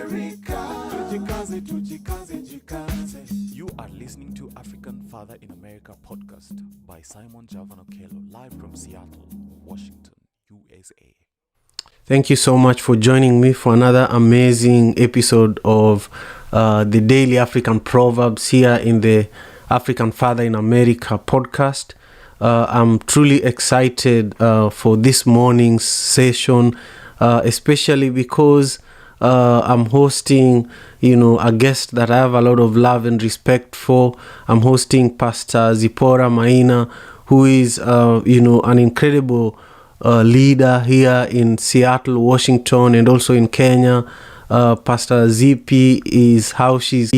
America. Tujikaze, tujikaze, jikaze. You are listening to African Father in America podcast by Simon Javan Okelo, live from Seattle, Washington, USA. Thank you so much for joining me for another amazing episode of the Daily African Proverbs here in the African Father in America podcast. I'm truly excited for this morning's session, especially because I'm hosting, a guest that I have a lot of love and respect for. I'm hosting Pastor Zipporah Maina, who is, an incredible leader here in Seattle, Washington, and also in Kenya. Pastor Zippy is how she's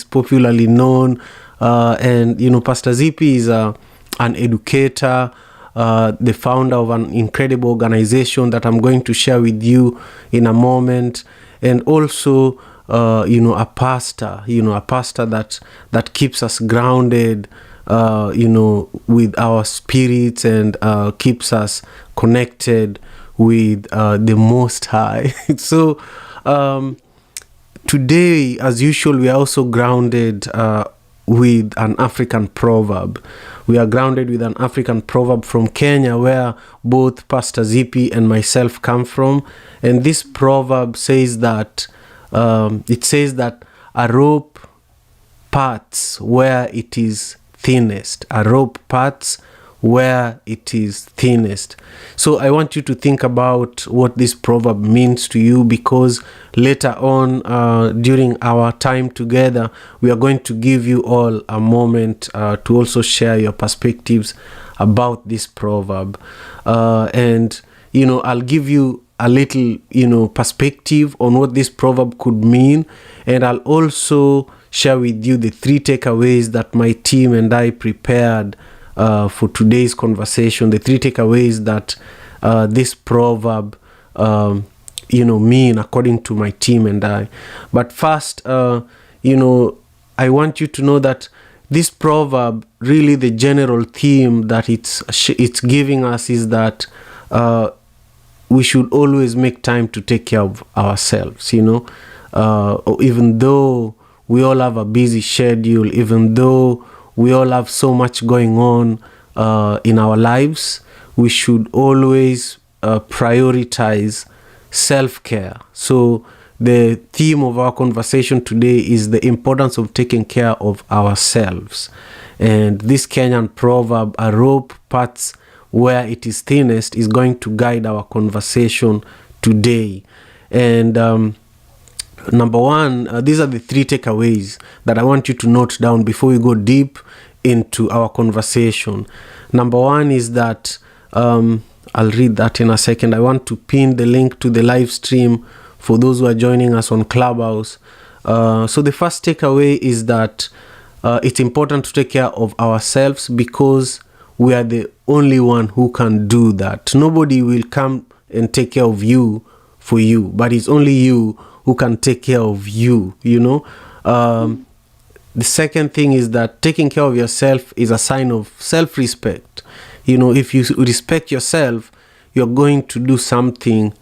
popularly known, and Pastor Zippy is an educator, the founder of an incredible organization that I'm going to share with you in a moment, and also a pastor that keeps us grounded, with our spirits and keeps us connected with the Most High. So today, as usual, we are also grounded with an African proverb. We are grounded with an African proverb from Kenya, where both Pastor Zippy and myself come from. And this proverb says that a rope parts where it is thinnest. A rope parts where it is thinnest. So I want you to think about what this proverb means to you, because later on during our time together, we are going to give you all a moment to also share your perspectives about this proverb. And I'll give you a little, perspective on what this proverb could mean. And I'll also share with you the 3 takeaways that my team and I prepared for today's conversation, the 3 takeaways that this proverb, mean according to my team and I. But first, I want you to know that this proverb, really the general theme that it's giving us is that we should always make time to take care of ourselves, even though we all have a busy schedule, even though we all have so much going on in our lives, we should always prioritize self-care. So the theme of our conversation today is the importance of taking care of ourselves. And this Kenyan proverb, a rope parts where it is thinnest, is going to guide our conversation today. And number one, these are the 3 takeaways that I want you to note down before we go deep into our conversation. Number one is that, I'll read that in a second. I want to pin the link to the live stream for those who are joining us on Clubhouse. So the first takeaway is that it's important to take care of ourselves, because we are the only one who can do that. Nobody will come and take care of you for you, but it's only you who can take care of you, The second thing is that taking care of yourself is a sign of self-respect. If you respect yourself, you're going to do something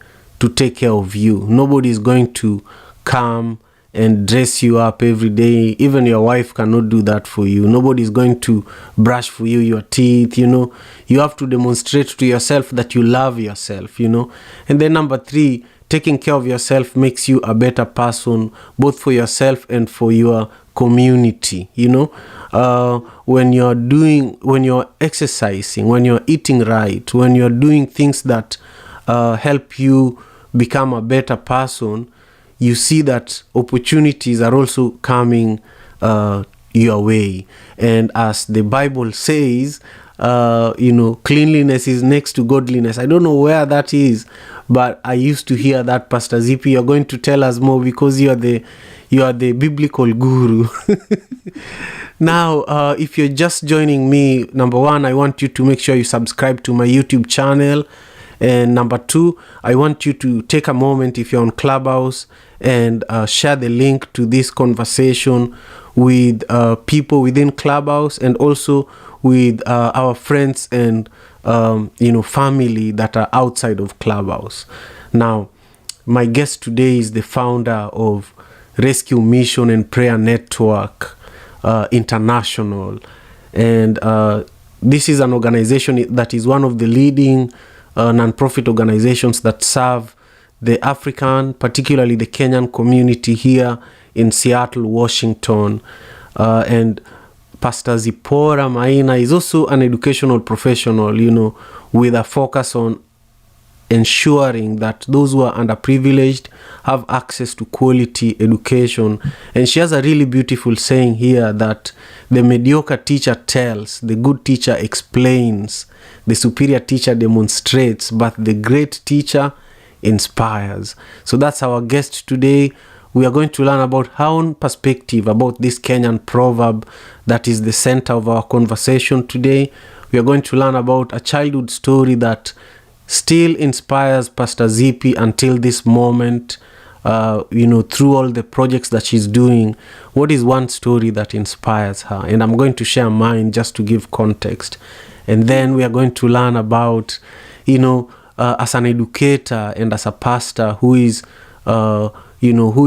to take care of you. Nobody is going to come and dress you up every day. Even your wife cannot do that for you. Nobody is going to brush for you your teeth, You have to demonstrate to yourself that you love yourself, And then number 3, taking care of yourself makes you a better person, both for yourself and for your community. When you're exercising, when you're eating right, when you're doing things that help you become a better person, you see that opportunities are also coming your way. And as the Bible says, cleanliness is next to godliness. I don't know where that is, but I used to hear that. Pastor Zippy, you're going to tell us more, because you are the biblical guru. Now, if you're just joining me, number 1, I want you to make sure you subscribe to my YouTube channel. And number 2, I want you to take a moment, if you're on Clubhouse, and share the link to this conversation with people within Clubhouse, and also with our friends and family that are outside of Clubhouse. Now, My guest today is the founder of Rescue Mission and Prayer Network International. And this is an organization that is one of the leading non-profit organizations that serve the African, particularly the Kenyan community here in Seattle, Washington. And Pastor Zipporah Maina is also an educational professional, with a focus on ensuring that those who are underprivileged have access to quality education. And she has a really beautiful saying here that the mediocre teacher tells, the good teacher explains, the superior teacher demonstrates, but the great teacher inspires. So that's our guest today. We are going to learn about her own perspective about this Kenyan proverb that is the center of our conversation today. We are going to learn about a childhood story that still inspires Pastor Zippy until this moment, through all the projects that she's doing. What is one story that inspires her? And I'm going to share mine just to give context. And then we are going to learn about, as an educator and as a pastor who is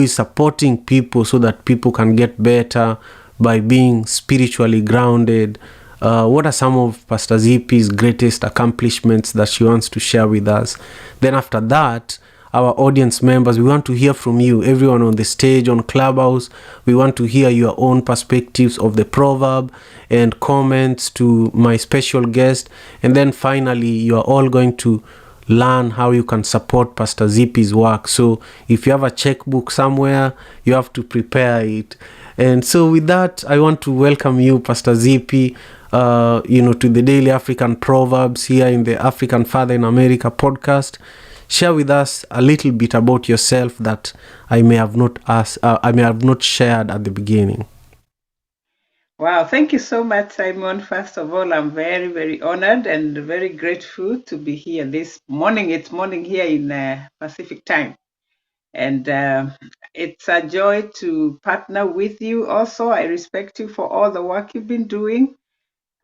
supporting people so that people can get better by being spiritually grounded. What are some of Pastor Zippy's greatest accomplishments that she wants to share with us? Then after that, our audience members, we want to hear from you, everyone on the stage, on Clubhouse. We want to hear your own perspectives of the proverb and comments to my special guest. And then finally, you are all going to learn how you can support Pastor Zippy's work. So if you have a checkbook somewhere, you have to prepare it. And so with that, I want to welcome you, Pastor Zippy, to the Daily African Proverbs here in the African Father in America podcast. Share with us a little bit about yourself that I may have not shared at the beginning. Wow, thank you so much, Simon. First of all, I'm very, very honored and very grateful to be here this morning. It's morning here in Pacific time. And it's a joy to partner with you also. I respect you for all the work you've been doing.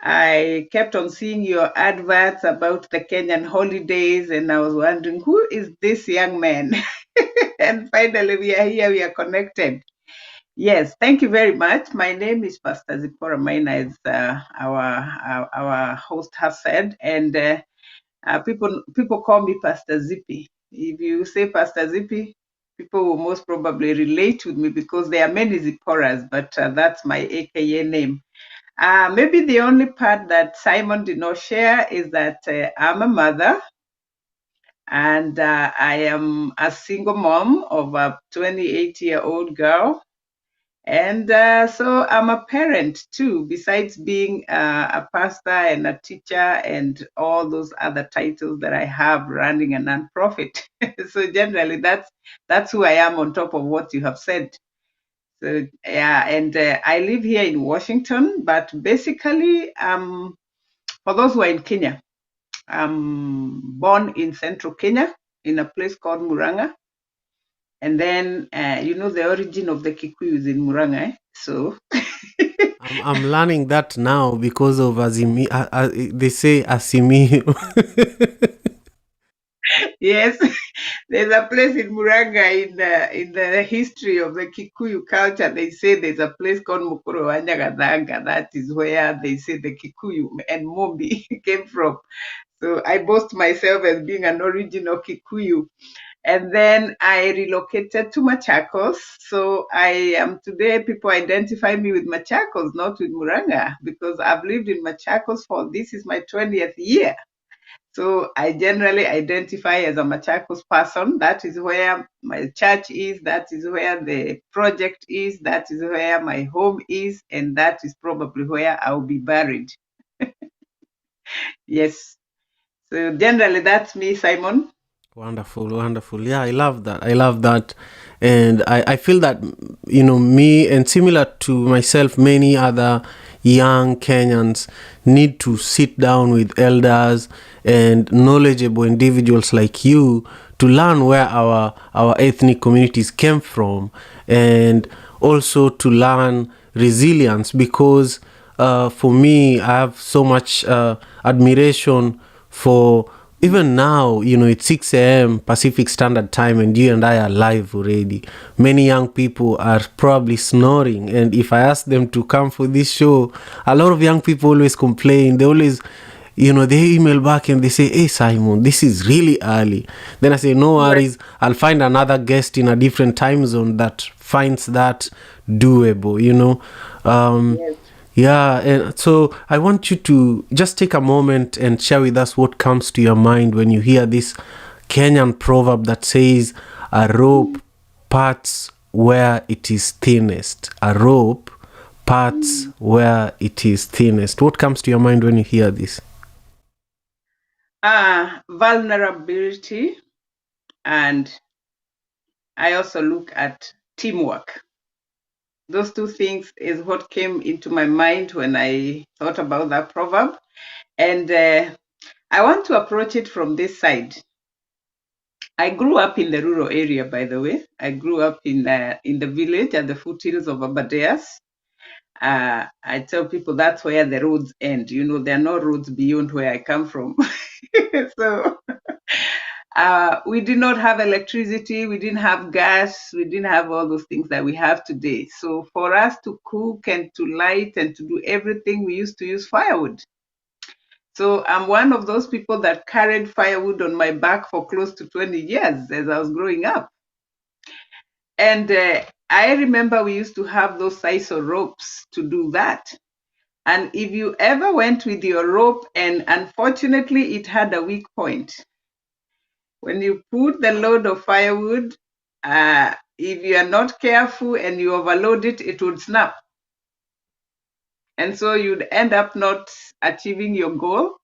I kept on seeing your adverts about the Kenyan holidays, and I was wondering, who is this young man? And finally, we are here, we are connected. Yes, thank you very much. My name is Pastor Zipporah Maina, as our host has said, and people call me Pastor Zippy. If you say Pastor Zippy, people will most probably relate with me because there are many Zipporahs, but that's my AKA name. Maybe the only part that Simon did not share is that I'm a mother, and I am a single mom of a 28-year-old girl. And so I'm a parent too, besides being a pastor and a teacher and all those other titles that I have running a nonprofit. So generally, that's who I am on top of what you have said. So yeah, and I live here in Washington, but basically, for those who are in Kenya, I'm born in central Kenya in a place called Murang'a. And then, the origin of the Kikuyu is in Murang'a. So I'm learning that now because of Azimi. They say Asimi. Yes, there's a place in Murang'a in the history of the Kikuyu culture. They say there's a place called Mukuru Wanyagadanga. That is where they say the Kikuyu and Mombi came from. So I boast myself as being an original Kikuyu. And then I relocated to Machakos. So I am today, people identify me with Machakos, not with Murang'a, because I've lived in Machakos this is my 20th year. So I generally identify as a Machakos person. That is where my church is. That is where the project is. That is where my home is. And that is probably where I'll be buried. Yes. So generally, that's me, Simon. Wonderful. Yeah, I love that. And I feel that, me and similar to myself, many other young Kenyans need to sit down with elders and knowledgeable individuals like you to learn where our ethnic communities came from, and also to learn resilience, because for me, I have so much admiration for even now, it's 6 a.m. Pacific Standard Time, and you and I are live already. Many young people are probably snoring, and if I ask them to come for this show, a lot of young people always complain. They always, they email back and they say, "Hey, Simon, this is really early." Then I say, "No worries, I'll find another guest in a different time zone that finds that doable." Yes. Yeah, and so I want you to just take a moment and share with us what comes to your mind when you hear this Kenyan proverb that says, "A rope parts where it is thinnest." A rope parts where it is thinnest. What comes to your mind when you hear this? Vulnerability, and I also look at teamwork. Those two things is what came into my mind when I thought about that proverb. And I want to approach it from this side. I grew up in the rural area, by the way. I grew up in the village at the foothills of Abadeas. I tell people that's where the roads end. There are no roads beyond where I come from. So we did not have electricity, we didn't have gas, we didn't have all those things that we have today. So for us to cook and to light and to do everything, we used to use firewood. So I'm one of those people that carried firewood on my back for close to 20 years as I was growing up. And I remember we used to have those sisal ropes to do that. And if you ever went with your rope and unfortunately it had a weak point, when you put the load of firewood, if you are not careful and you overload it, it would snap. And so you'd end up not achieving your goal.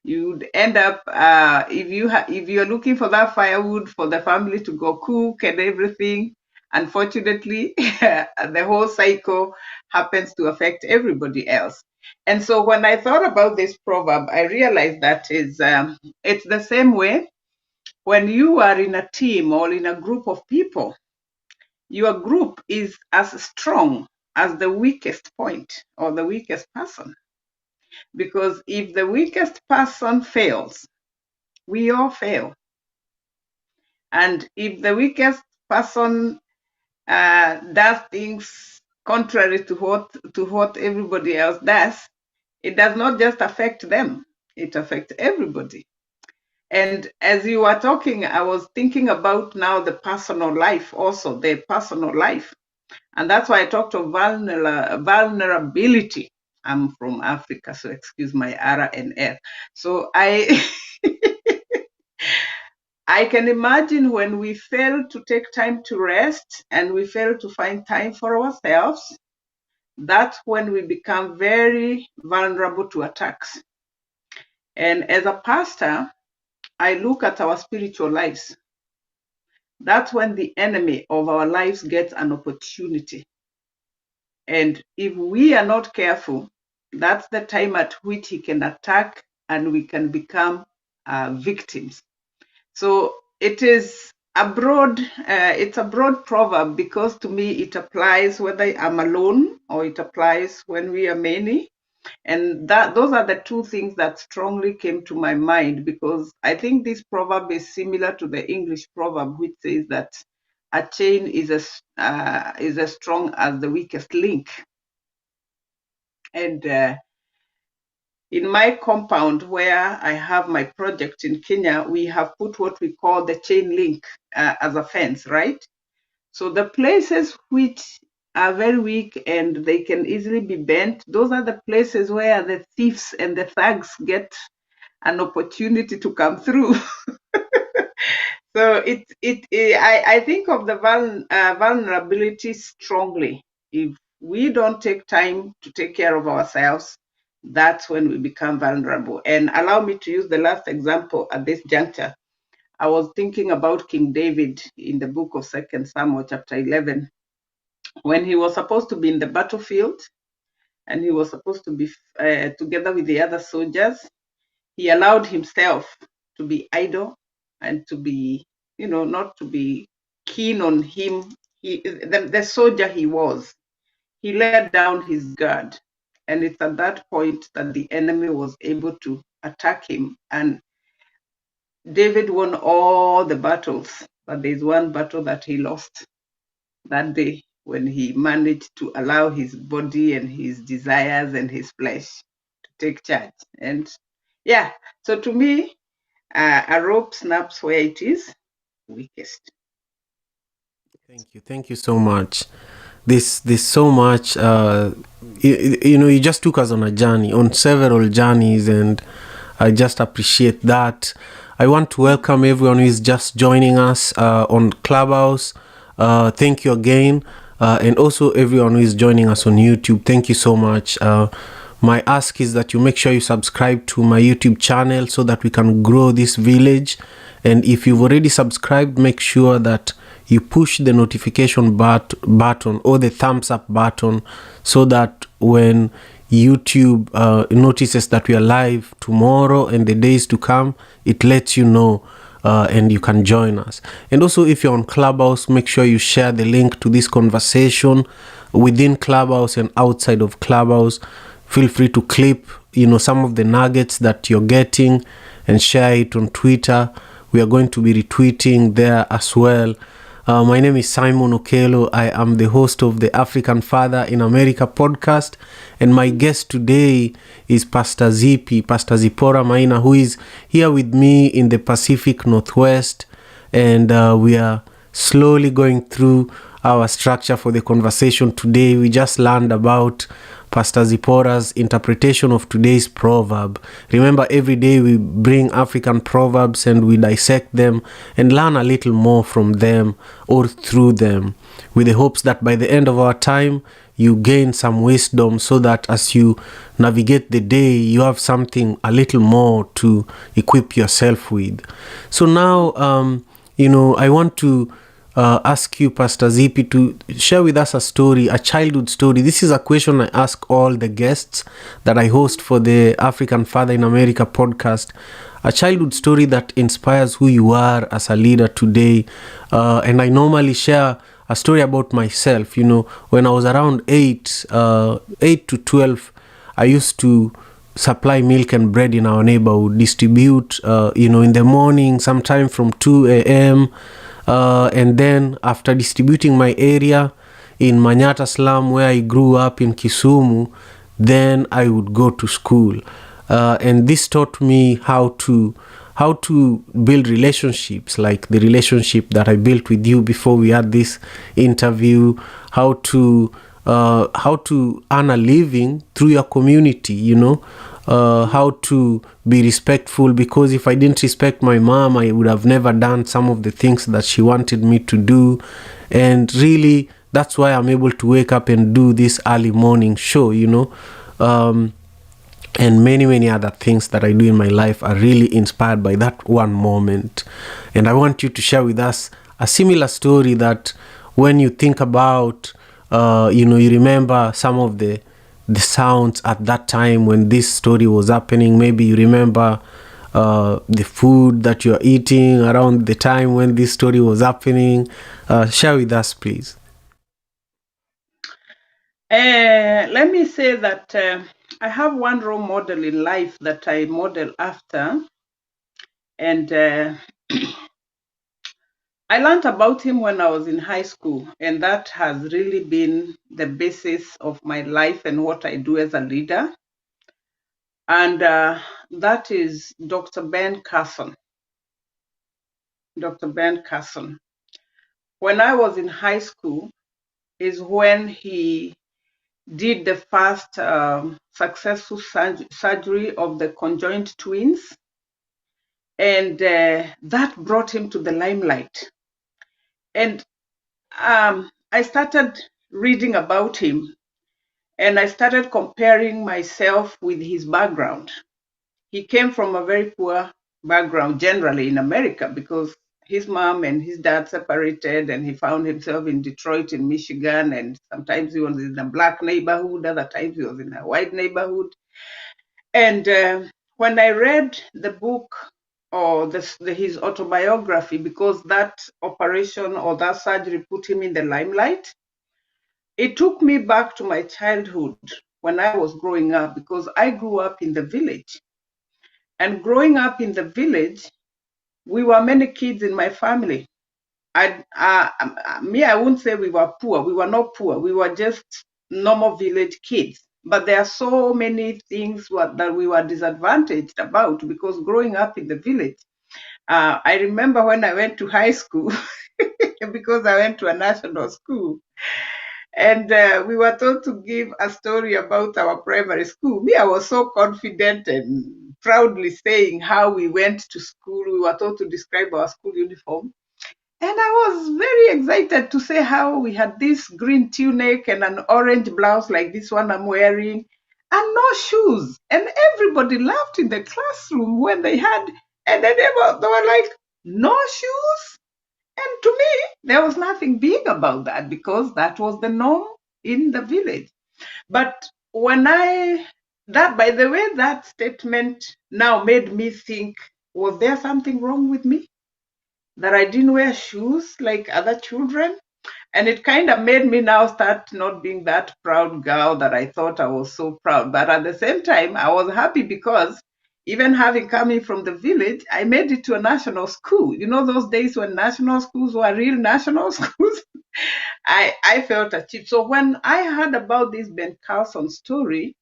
You'd end up, if you're looking for that firewood for the family to go cook and everything, unfortunately, the whole cycle happens to affect everybody else. And so when I thought about this proverb, I realized that it's the same way when you are in a team or in a group of people. Your group is as strong as the weakest point or the weakest person. Because if the weakest person fails, we all fail. And if the weakest person does things contrary to what everybody else does, it does not just affect them, it affects everybody. And as you were talking, I was thinking about now the personal life also, the personal life. And that's why I talked of vulnerability. I'm from Africa, so excuse my R and L. So I can imagine when we fail to take time to rest and we fail to find time for ourselves, that's when we become very vulnerable to attacks. And as a pastor, I look at our spiritual lives. That's when the enemy of our lives gets an opportunity. And if we are not careful, that's the time at which he can attack and we can become victims. So it is it's a broad proverb because to me it applies whether I'm alone or it applies when we are many. And those are the two things that strongly came to my mind because I think this proverb is similar to the English proverb, which says that a chain is as strong as the weakest link. And in my compound where I have my project in Kenya, we have put what we call the chain link as a fence, right? So the places which are very weak and they can easily be bent, those are the places where the thieves and the thugs get an opportunity to come through. So I think of the vulnerability strongly. If we don't take time to take care of ourselves, that's when we become vulnerable. And allow me to use the last example at this juncture. I was thinking about King David in the book of 2 Samuel chapter 11, when he was supposed to be in the battlefield and he was supposed to be together with the other soldiers. He allowed himself to be idle and to be, not to be keen on him. The soldier he was, he let down his guard. And it's at that point that the enemy was able to attack him. And David won all the battles, but there's one battle that he lost that day when he managed to allow his body and his desires and his flesh to take charge. And yeah, so to me, a rope snaps where it is weakest. Thank you so much. There's so much. You just took us on a journey, on several journeys, and I just appreciate that. I want to welcome everyone who is just joining us on Clubhouse. Thank you again, and also everyone who is joining us on YouTube. Thank you so much. My ask is that you make sure you subscribe to my YouTube channel so that we can grow this village. And if you've already subscribed, make sure that you push the notification button or the thumbs up button so that when YouTube notices that we are live tomorrow and the days to come, it lets you know and you can join us. And also, if you're on Clubhouse, make sure you share the link to this conversation within Clubhouse and outside of Clubhouse. Feel free to clip some of the nuggets that you're getting and share it on Twitter. We are going to be retweeting there as well. My name is Simon Okelo. I am the host of the African Father in America podcast. And my guest today is Pastor Zippy, Pastor Zipporah Maina, who is here with me in the Pacific Northwest. And we are slowly going through our structure for the conversation today. We just learned about Pastor Zipporah's interpretation of today's proverb. Remember, every day we bring African proverbs and we dissect them and learn a little more from them or through them, with the hopes that by the end of our time, you gain some wisdom so that as you navigate the day, you have something a little more to equip yourself with. So now, I want to ask you, Pastor Zippy, to share with us a story, a childhood story. This is a question I ask all the guests that I host for the African Father in America podcast. A childhood story that inspires who you are as a leader today. And I normally share a story about myself. When I was around 8 to 12, I used to supply milk and bread in our neighborhood, distribute, in the morning, sometime from 2 a.m., and then after distributing my area in Manyata slum where I grew up in Kisumu, then I would go to school. And this taught me how to build relationships, like the relationship that I built with you before we had this interview, how to earn a living through your community, how to be respectful, because if I didn't respect my mom, I would have never done some of the things that she wanted me to do. And really, that's why I'm able to wake up and do this early morning show, and many, many other things that I do in my life are really inspired by that one moment. And I want you to share with us a similar story that when you think about, you remember some of the sounds at that time when this story was happening. Maybe you remember the food that you're eating around the time when this story was happening. Share with us, please. Let me say that I have one role model in life that I model after. And I learned about him when I was in high school, and that has really been the basis of my life and what I do as a leader. And that is Dr. Ben Carson. Dr. Ben Carson. When I was in high school is when he did the first successful surgery of the conjoined twins. And that brought him to the limelight. And I started reading about him, and I started comparing myself with his background. He came from a very poor background generally in America, because his mom and his dad separated, and he found himself in Detroit in Michigan, and sometimes he was in a black neighborhood, other times he was in a white neighborhood. And when I read the book or his autobiography, because that operation or that surgery put him in the limelight, it took me back to my childhood when I was growing up, because I grew up in the village. And growing up in the village we were many kids in my family. I wouldn't say we were poor. We were not poor. We were just normal village kids. But there are so many things that we were disadvantaged about because growing up in the village, I remember when I went to high school, because I went to a national school, and we were told to give a story about our primary school. Me, I was so confident and proudly saying how we went to school. We were told to describe our school uniform. And I was very excited to say how we had this green tunic and an orange blouse like this one I'm wearing, and no shoes. And everybody laughed in the classroom when they had, and then they were like, no shoes? And to me, there was nothing big about that because that was the norm in the village. But by the way, that statement now made me think, was there something wrong with me? That I didn't wear shoes like other children? And it kind of made me now start not being that proud girl that I thought I was so proud. But at the same time, I was happy because even having coming from the village, I made it to a national school. You know, those days when national schools were real national schools? I felt achieved. So when I heard about this Ben Carson story,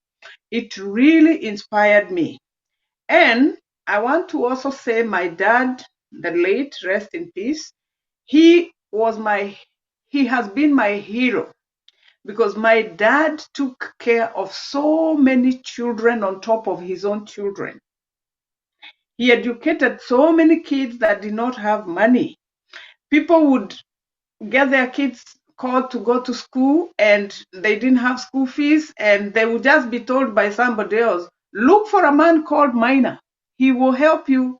it really inspired me. And I want to also say my dad, the late, rest in peace, he has been my hero because my dad took care of so many children on top of his own children. He educated so many kids that did not have money. People would get their kids called to go to school and they didn't have school fees, and they would just be told by somebody else, look for a man called Minor. He will help you.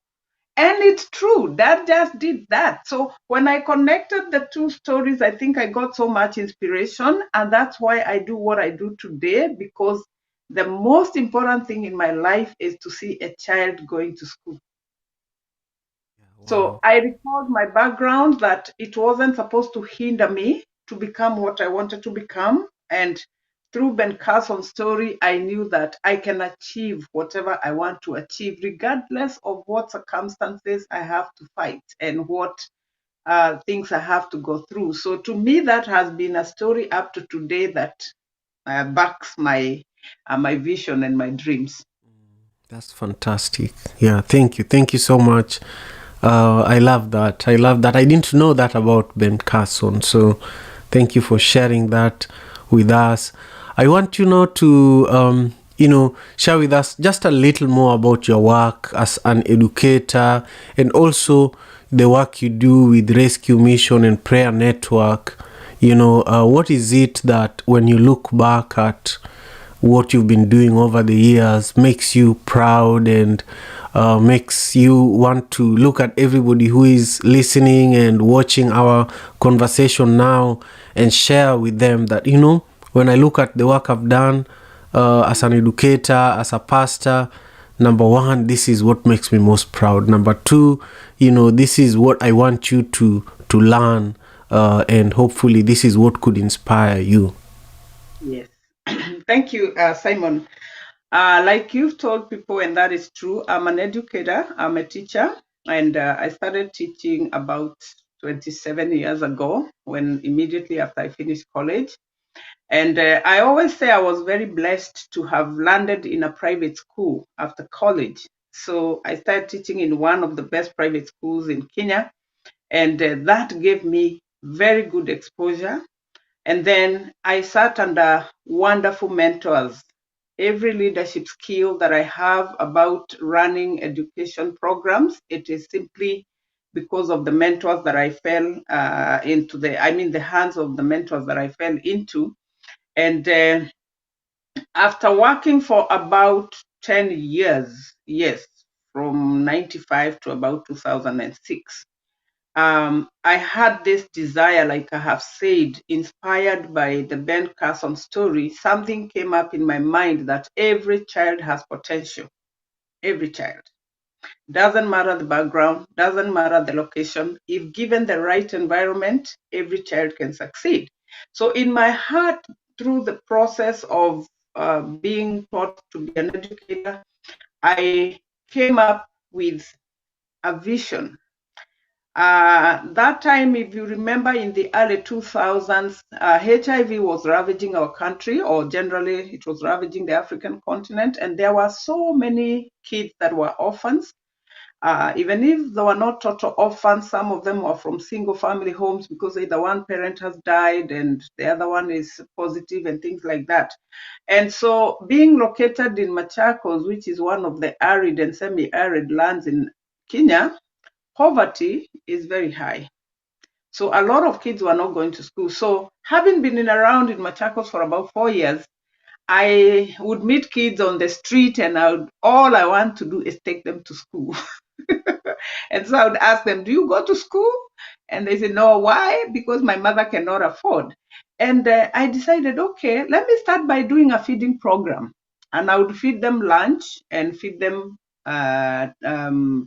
And it's true, Dad just did that. So when I connected the two stories, I think I got so much inspiration. And that's why I do what I do today, because the most important thing in my life is to see a child going to school. So Wow. I recalled my background that it wasn't supposed to hinder me to become what I wanted to become. And through Ben Carson's story, I knew that I can achieve whatever I want to achieve, regardless of what circumstances I have to fight and what things I have to go through. So to me, that has been a story up to today that backs my vision and my dreams. That's fantastic. Yeah, thank you. Thank you so much. I love that. I love that. I didn't know that about Ben Carson. So thank you for sharing that with us. I want you now to, share with us just a little more about your work as an educator and also the work you do with Rescue Mission and Prayer Network. What is it that when you look back at what you've been doing over the years makes you proud and makes you want to look at everybody who is listening and watching our conversation now and share with them that, when I look at the work I've done as an educator, as a pastor, number one, this is what makes me most proud. Number two, this is what I want you to learn, and hopefully this is what could inspire you. Yes. Thank you, Simon. Like you've told people, and that is true, I'm an educator, I'm a teacher, and I started teaching about 27 years ago, when immediately after I finished college. And I always say I was very blessed to have landed in a private school after college. So I started teaching in one of the best private schools in Kenya, and that gave me very good exposure. And then I sat under wonderful mentors. Every leadership skill that I have about running education programs, it is simply because of the mentors that I fell into the hands of the mentors that I fell into. And after working for about 10 years, yes, from 95 to about 2006, I had this desire, like I have said, inspired by the Ben Carson story. Something came up in my mind that every child has potential. Every child. Doesn't matter the background, doesn't matter the location. If given the right environment, every child can succeed. So in my heart, through the process of being taught to be an educator, I came up with a vision That time, if you remember, in the early 2000s, HIV was ravaging our country, or generally it was ravaging the African continent, and there were so many kids that were orphans. Even if they were not total orphans, some of them were from single family homes because either one parent has died and the other one is positive and things like that. And so being located in Machakos, which is one of the arid and semi-arid lands in Kenya, poverty is very high. So a lot of kids were not going to school. So having been around in Machakos for about 4 years, I would meet kids on the street and all I want to do is take them to school. And so I would ask them, do you go to school? And they said, no, why? Because my mother cannot afford. And I decided, okay, let me start by doing a feeding program. And I would feed them lunch and feed them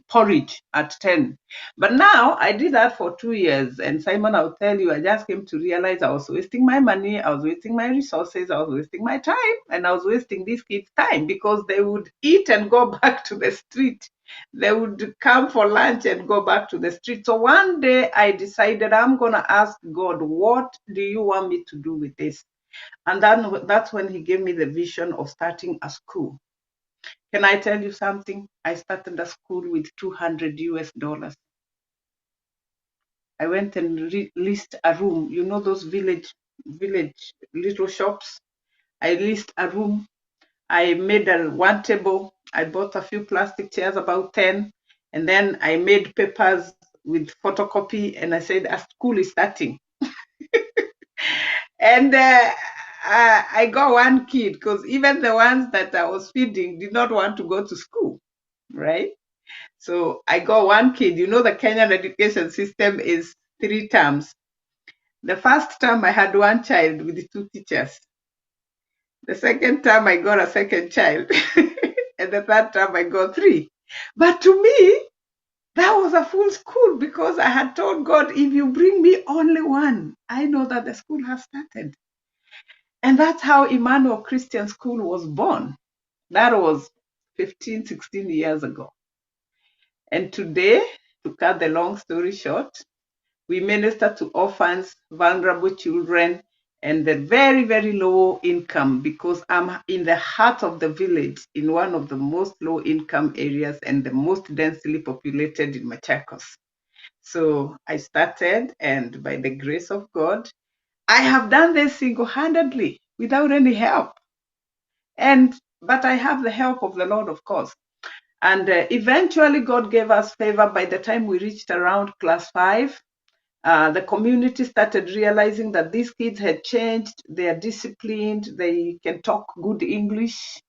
porridge at 10. But now I did that for 2 years. And Simon, I'll tell you, I just came to realize I was wasting my money, I was wasting my resources, I was wasting my time, and I was wasting these kids' time because they would eat and go back to the street. They would come for lunch and go back to the street. So one day I decided I'm going to ask God, what do you want me to do with this? And then that's when he gave me the vision of starting a school. Can I tell you something? I started a school with $200. I went and leased a room. You know those village little shops? I leased a room. I made one table. I bought a few plastic chairs, about 10. And then I made papers with photocopy. And I said, a school is starting. And I got one kid, because even the ones that I was feeding did not want to go to school, right? So I got one kid. You know, the Kenyan education system is 3 terms. The first term, I had one child with 2 teachers. The second term, I got a second child. And the third term, I got 3. But to me, that was a full school, because I had told God, if you bring me only one, I know that the school has started. And that's how Emmanuel Christian School was born. That was 15, 16 years ago. And today, to cut the long story short, we minister to orphans, vulnerable children, and the very, very low income, because I'm in the heart of the village, in one of the most low income areas and the most densely populated in Machakos. So I started, and by the grace of God, I have done this single-handedly without any help. But I have the help of the Lord, of course. And eventually God gave us favor. By the time we reached around class 5, the community started realizing that these kids had changed, they are disciplined, they can talk good English,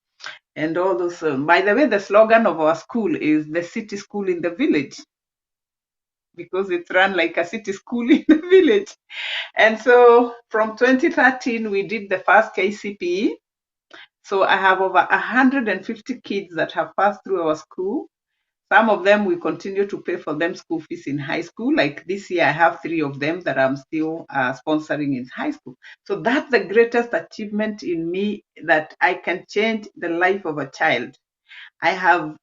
and all those. By the way, the slogan of our school is the city school in the village, because it's run like a city school in the village. And so from 2013, we did the first KCPE. So I have over 150 kids that have passed through our school. Some of them, we continue to pay for them school fees in high school. Like this year, I have 3 of them that I'm still sponsoring in high school. So that's the greatest achievement in me, that I can change the life of a child. I have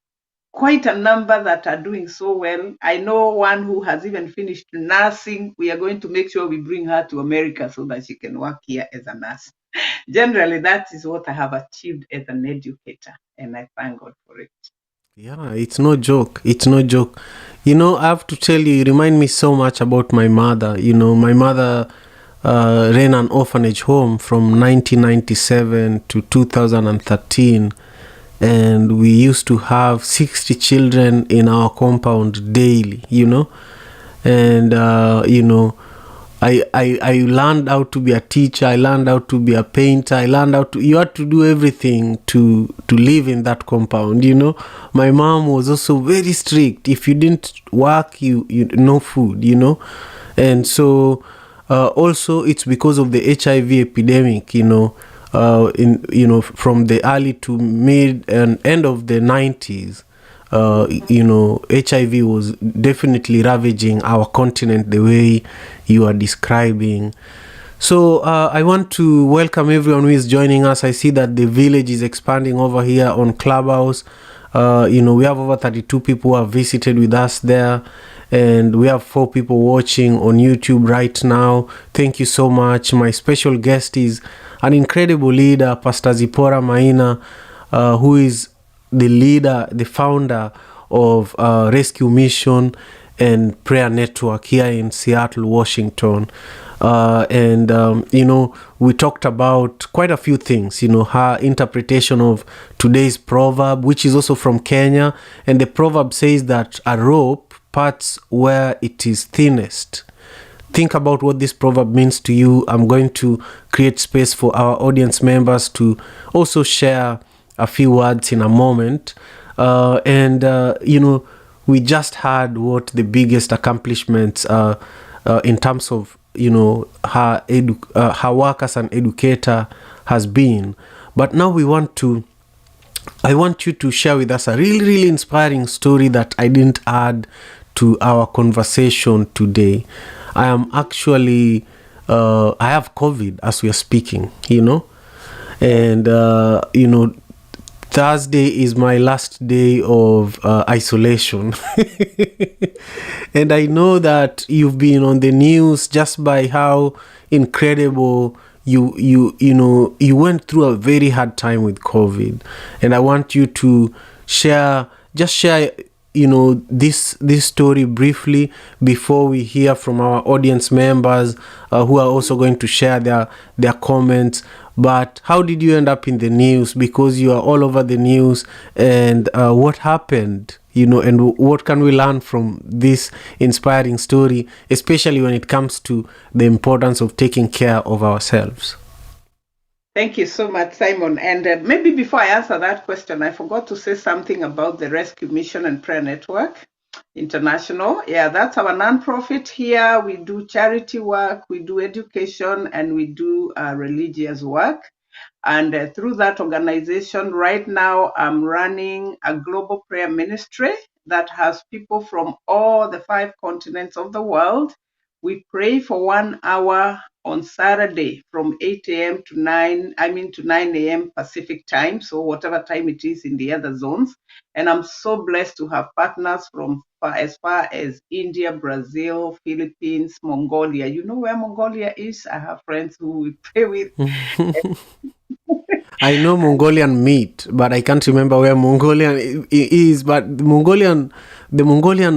quite a number that are doing so well. I know one who has even finished nursing. We are going to make sure we bring her to America so that she can work here as a nurse. Generally, that is what I have achieved as an educator, and I thank God for it. Yeah, it's no joke. It's no joke. You know, I have to tell you remind me so much about my mother. You know, my mother ran an orphanage home from 1997 to 2013. And we used to have 60 children in our compound daily, you know. And, you know, I learned how to be a teacher. I learned how to be a painter. I learned how to, you had to do everything to live in that compound, you know. My mom was also very strict. If you didn't work, you no food, you know. And so also it's because of the HIV epidemic, you know. From the early to mid and end of the 90s, HIV was definitely ravaging our continent the way you are describing. So I want to welcome everyone who is joining us. I see that the village is expanding over here on Clubhouse. We have over 32 people who have visited with us there. and we have 4 people watching on YouTube right now. Thank you so much. My special guest is an incredible leader, Pastor Zipporah Maina, who is the leader, the founder of Rescue Mission and Prayer Network here in Seattle, Washington. We talked about quite a few things, her interpretation of today's proverb, which is also from Kenya. And the proverb says that a rope parts where it is thinnest. Think about what this proverb means to you. I'm going to create space for our audience members to also share a few words in a moment. We just heard what the biggest accomplishments in terms of her work as an educator has been. But now I want you to share with us a really, really inspiring story that I didn't add to our conversation today. I am actually, I have COVID as we are speaking, and, Thursday is my last day of isolation. And I know that you've been on the news just by how incredible you went through a very hard time with COVID. And I want you to share this story briefly before we hear from our audience members who are also going to share their comments. But how did you end up in the news? Because you are all over the news. And what happened? And what can we learn from this inspiring story, especially when it comes to the importance of taking care of ourselves? Thank you so much, Simon. And maybe before I answer that question, I forgot to say something about the Rescue Mission and Prayer Network International. Yeah, that's our nonprofit here. We do charity work, we do education, and we do religious work. And through that organization, right now, I'm running a global prayer ministry that has people from all the 5 continents of the world. We pray for 1 hour on Saturday from 8 a.m. to 9 a.m. Pacific time, so whatever time it is in the other zones. And I'm so blessed to have partners from as far as India, Brazil, Philippines, Mongolia. You know where Mongolia is? I have friends who we pray with. I know Mongolian meat, but I can't remember where Mongolian is. But the Mongolian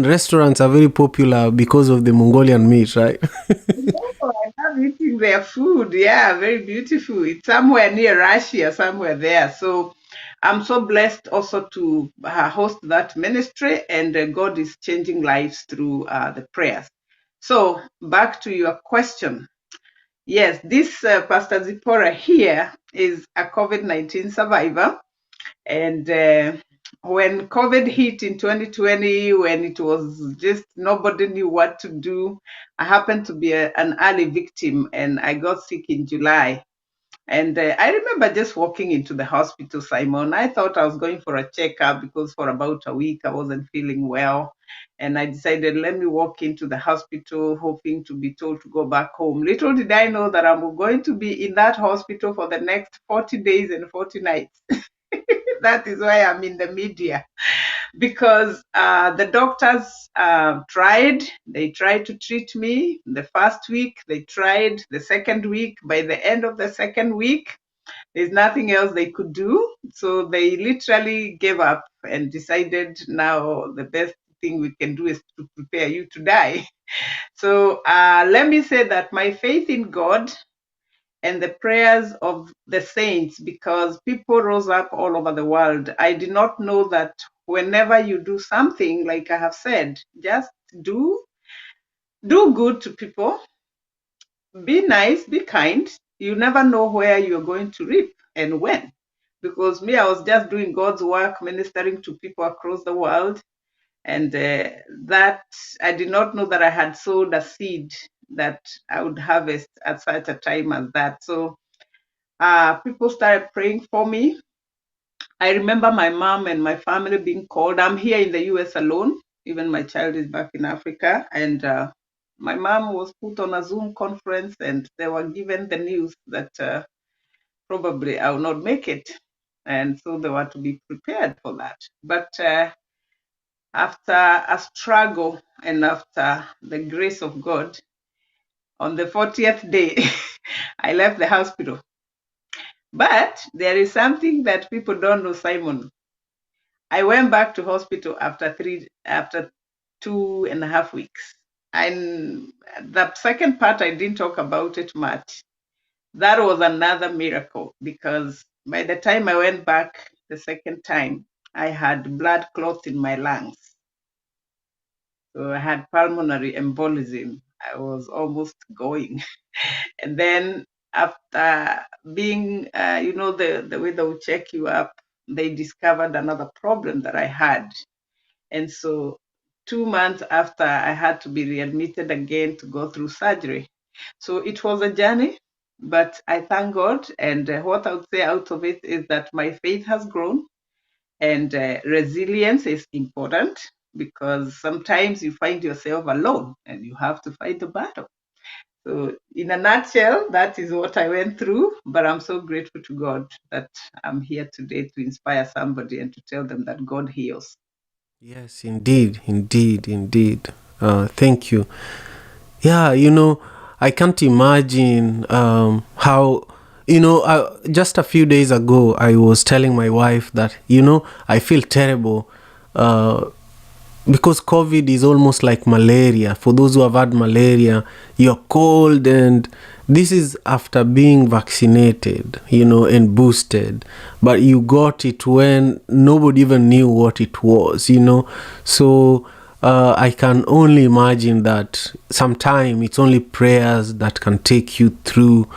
restaurants are very popular because of the Mongolian meat, right? Oh, I love eating their food. Yeah, very beautiful. It's somewhere near Russia, somewhere there. So I'm so blessed also to host that ministry, and God is changing lives through the prayers. So back to your question. Yes, this Pastor Zipporah here is a COVID-19 survivor. And when COVID hit in 2020, when it was just nobody knew what to do, I happened to be an early victim, and I got sick in July. And I remember just walking into the hospital, Simon. I thought I was going for a checkup because for about a week I wasn't feeling well. And I decided, let me walk into the hospital, hoping to be told to go back home. Little did I know that I'm going to be in that hospital for the next 40 days and 40 nights. That is why I'm in the media, because the doctors they tried to treat me the first week, they tried the second week. By the end of the second week, there's nothing else they could do. So they literally gave up and decided now the best thing we can do is to prepare you to die. So let me say that my faith in God and the prayers of the saints, because people rose up all over the world. I did not know that whenever you do something, like I have said, just do good to people, be nice, be kind. You never know where you're going to reap and when. Because me, I was just doing God's work, ministering to people across the world. And that I did not know that I had sowed a seed that I would harvest at such a time as that. So people started praying for me. I remember my mom and my family being called. I'm here in the US alone. Even my child is back in Africa. And my mom was put on a Zoom conference, and they were given the news that probably I will not make it. And so they were to be prepared for that. But After a struggle and after the grace of God, on the 40th day, I left the hospital. But there is something that people don't know, Simon. I went back to hospital after 2.5 weeks. And the second part, I didn't talk about it much. That was another miracle because by the time I went back the second time, I had blood clots in my lungs. So I had pulmonary embolism. I was almost going. And then after being, the way they will check you up, they discovered another problem that I had. And so 2 months after, I had to be readmitted again to go through surgery. So it was a journey, but I thank God. And what I would say out of it is that my faith has grown, and resilience is important because sometimes you find yourself alone and you have to fight the battle. So, in a nutshell, that is what I went through. But I'm so grateful to God that I'm here today to inspire somebody and to tell them that God heals. Yes, indeed, indeed, indeed. Thank you. Yeah, I can't imagine how, just a few days ago, I was telling my wife that, I feel terrible because COVID is almost like malaria. For those who have had malaria, you're cold, and this is after being vaccinated, and boosted. But you got it when nobody even knew what it was, So I can only imagine that sometimes it's only prayers that can take you through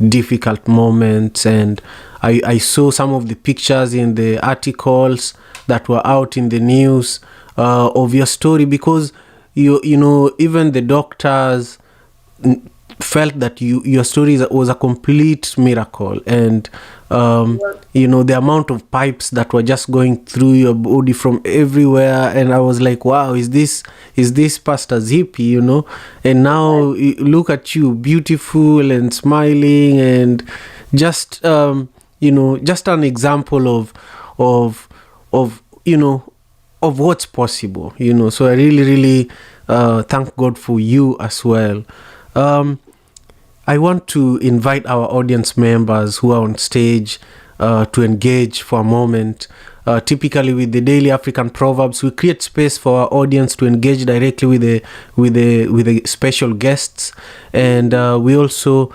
difficult moments. And I saw some of the pictures in the articles that were out in the news of your story, because even the doctors felt that your story was a complete miracle. And the amount of pipes that were just going through your body from everywhere, and I was like, wow, is this Pastor Zippy? And now look at you, beautiful and smiling, and just just an example of of what's possible. So I really, really thank God for you as well. I want to invite our audience members who are on stage to engage for a moment. Typically, with the Daily African Proverbs, we create space for our audience to engage directly with the special guests, and we also.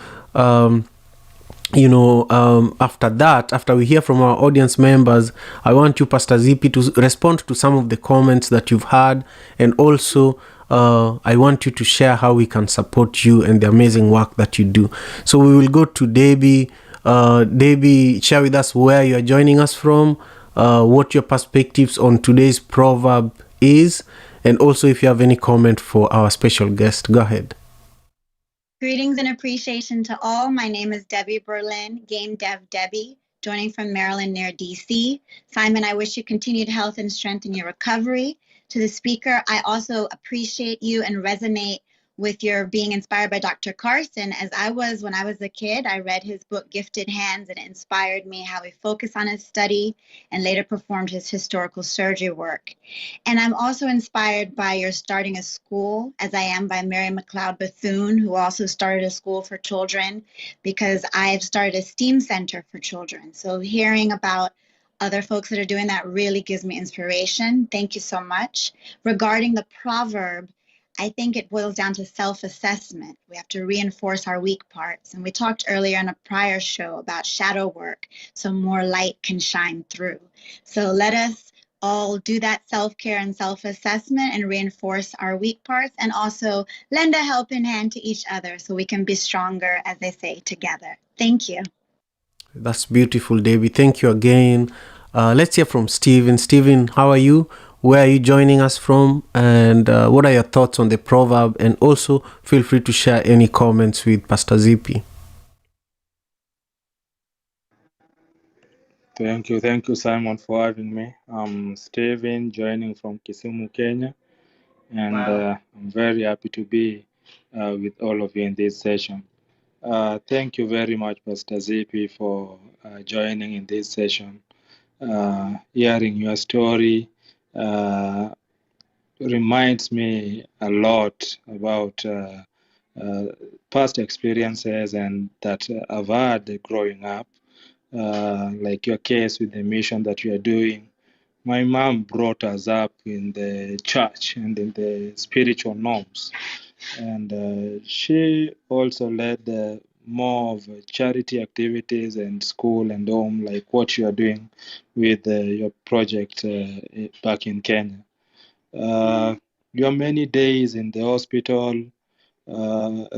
After we hear from our audience members, I want you, Pastor Zippy, to respond to some of the comments that you've had, and also I want you to share how we can support you and the amazing work that you do. So we will go to Debbie. Debbie, share with us where you are joining us from, what your perspectives on today's proverb is, and also if you have any comment for our special guest. Go ahead. Greetings and appreciation to all. My name is Debbie Berlin, Game Dev Debbie, joining from Maryland near DC. Simon, I wish you continued health and strength in your recovery. To the speaker, I also appreciate you and resonate with your being inspired by Dr. Carson. As I was when I was a kid, I read his book, Gifted Hands, and it inspired me how he focused on his study and later performed his historical surgery work. And I'm also inspired by your starting a school, as I am by Mary McLeod Bethune, who also started a school for children, because I've started a STEAM center for children. So hearing about other folks that are doing that really gives me inspiration. Thank you so much. Regarding the proverb, I think it boils down to self-assessment. We have to reinforce our weak parts. And we talked earlier in a prior show about shadow work, so more light can shine through. So let us all do that self-care and self-assessment and reinforce our weak parts, and also lend a helping hand to each other so we can be stronger, as they say, together. Thank you. That's beautiful, Debbie. Thank you again. Let's hear from Stephen. Stephen, how are you? Where are you joining us from? And what are your thoughts on the proverb? And also, feel free to share any comments with Pastor Zippy. Thank you, Simon, for having me. I'm Steven, joining from Kisumu, Kenya, and Wow. I'm very happy to be with all of you in this session. Thank you very much, Pastor Zippy, for joining in this session. Hearing your story reminds me a lot about uh, past experiences and that I've had growing up, like your case with the mission that you are doing. My mom brought us up in the church and in the spiritual norms, and she also led more of charity activities and school and home, like what you are doing with your project back in Kenya. Your many days in the hospital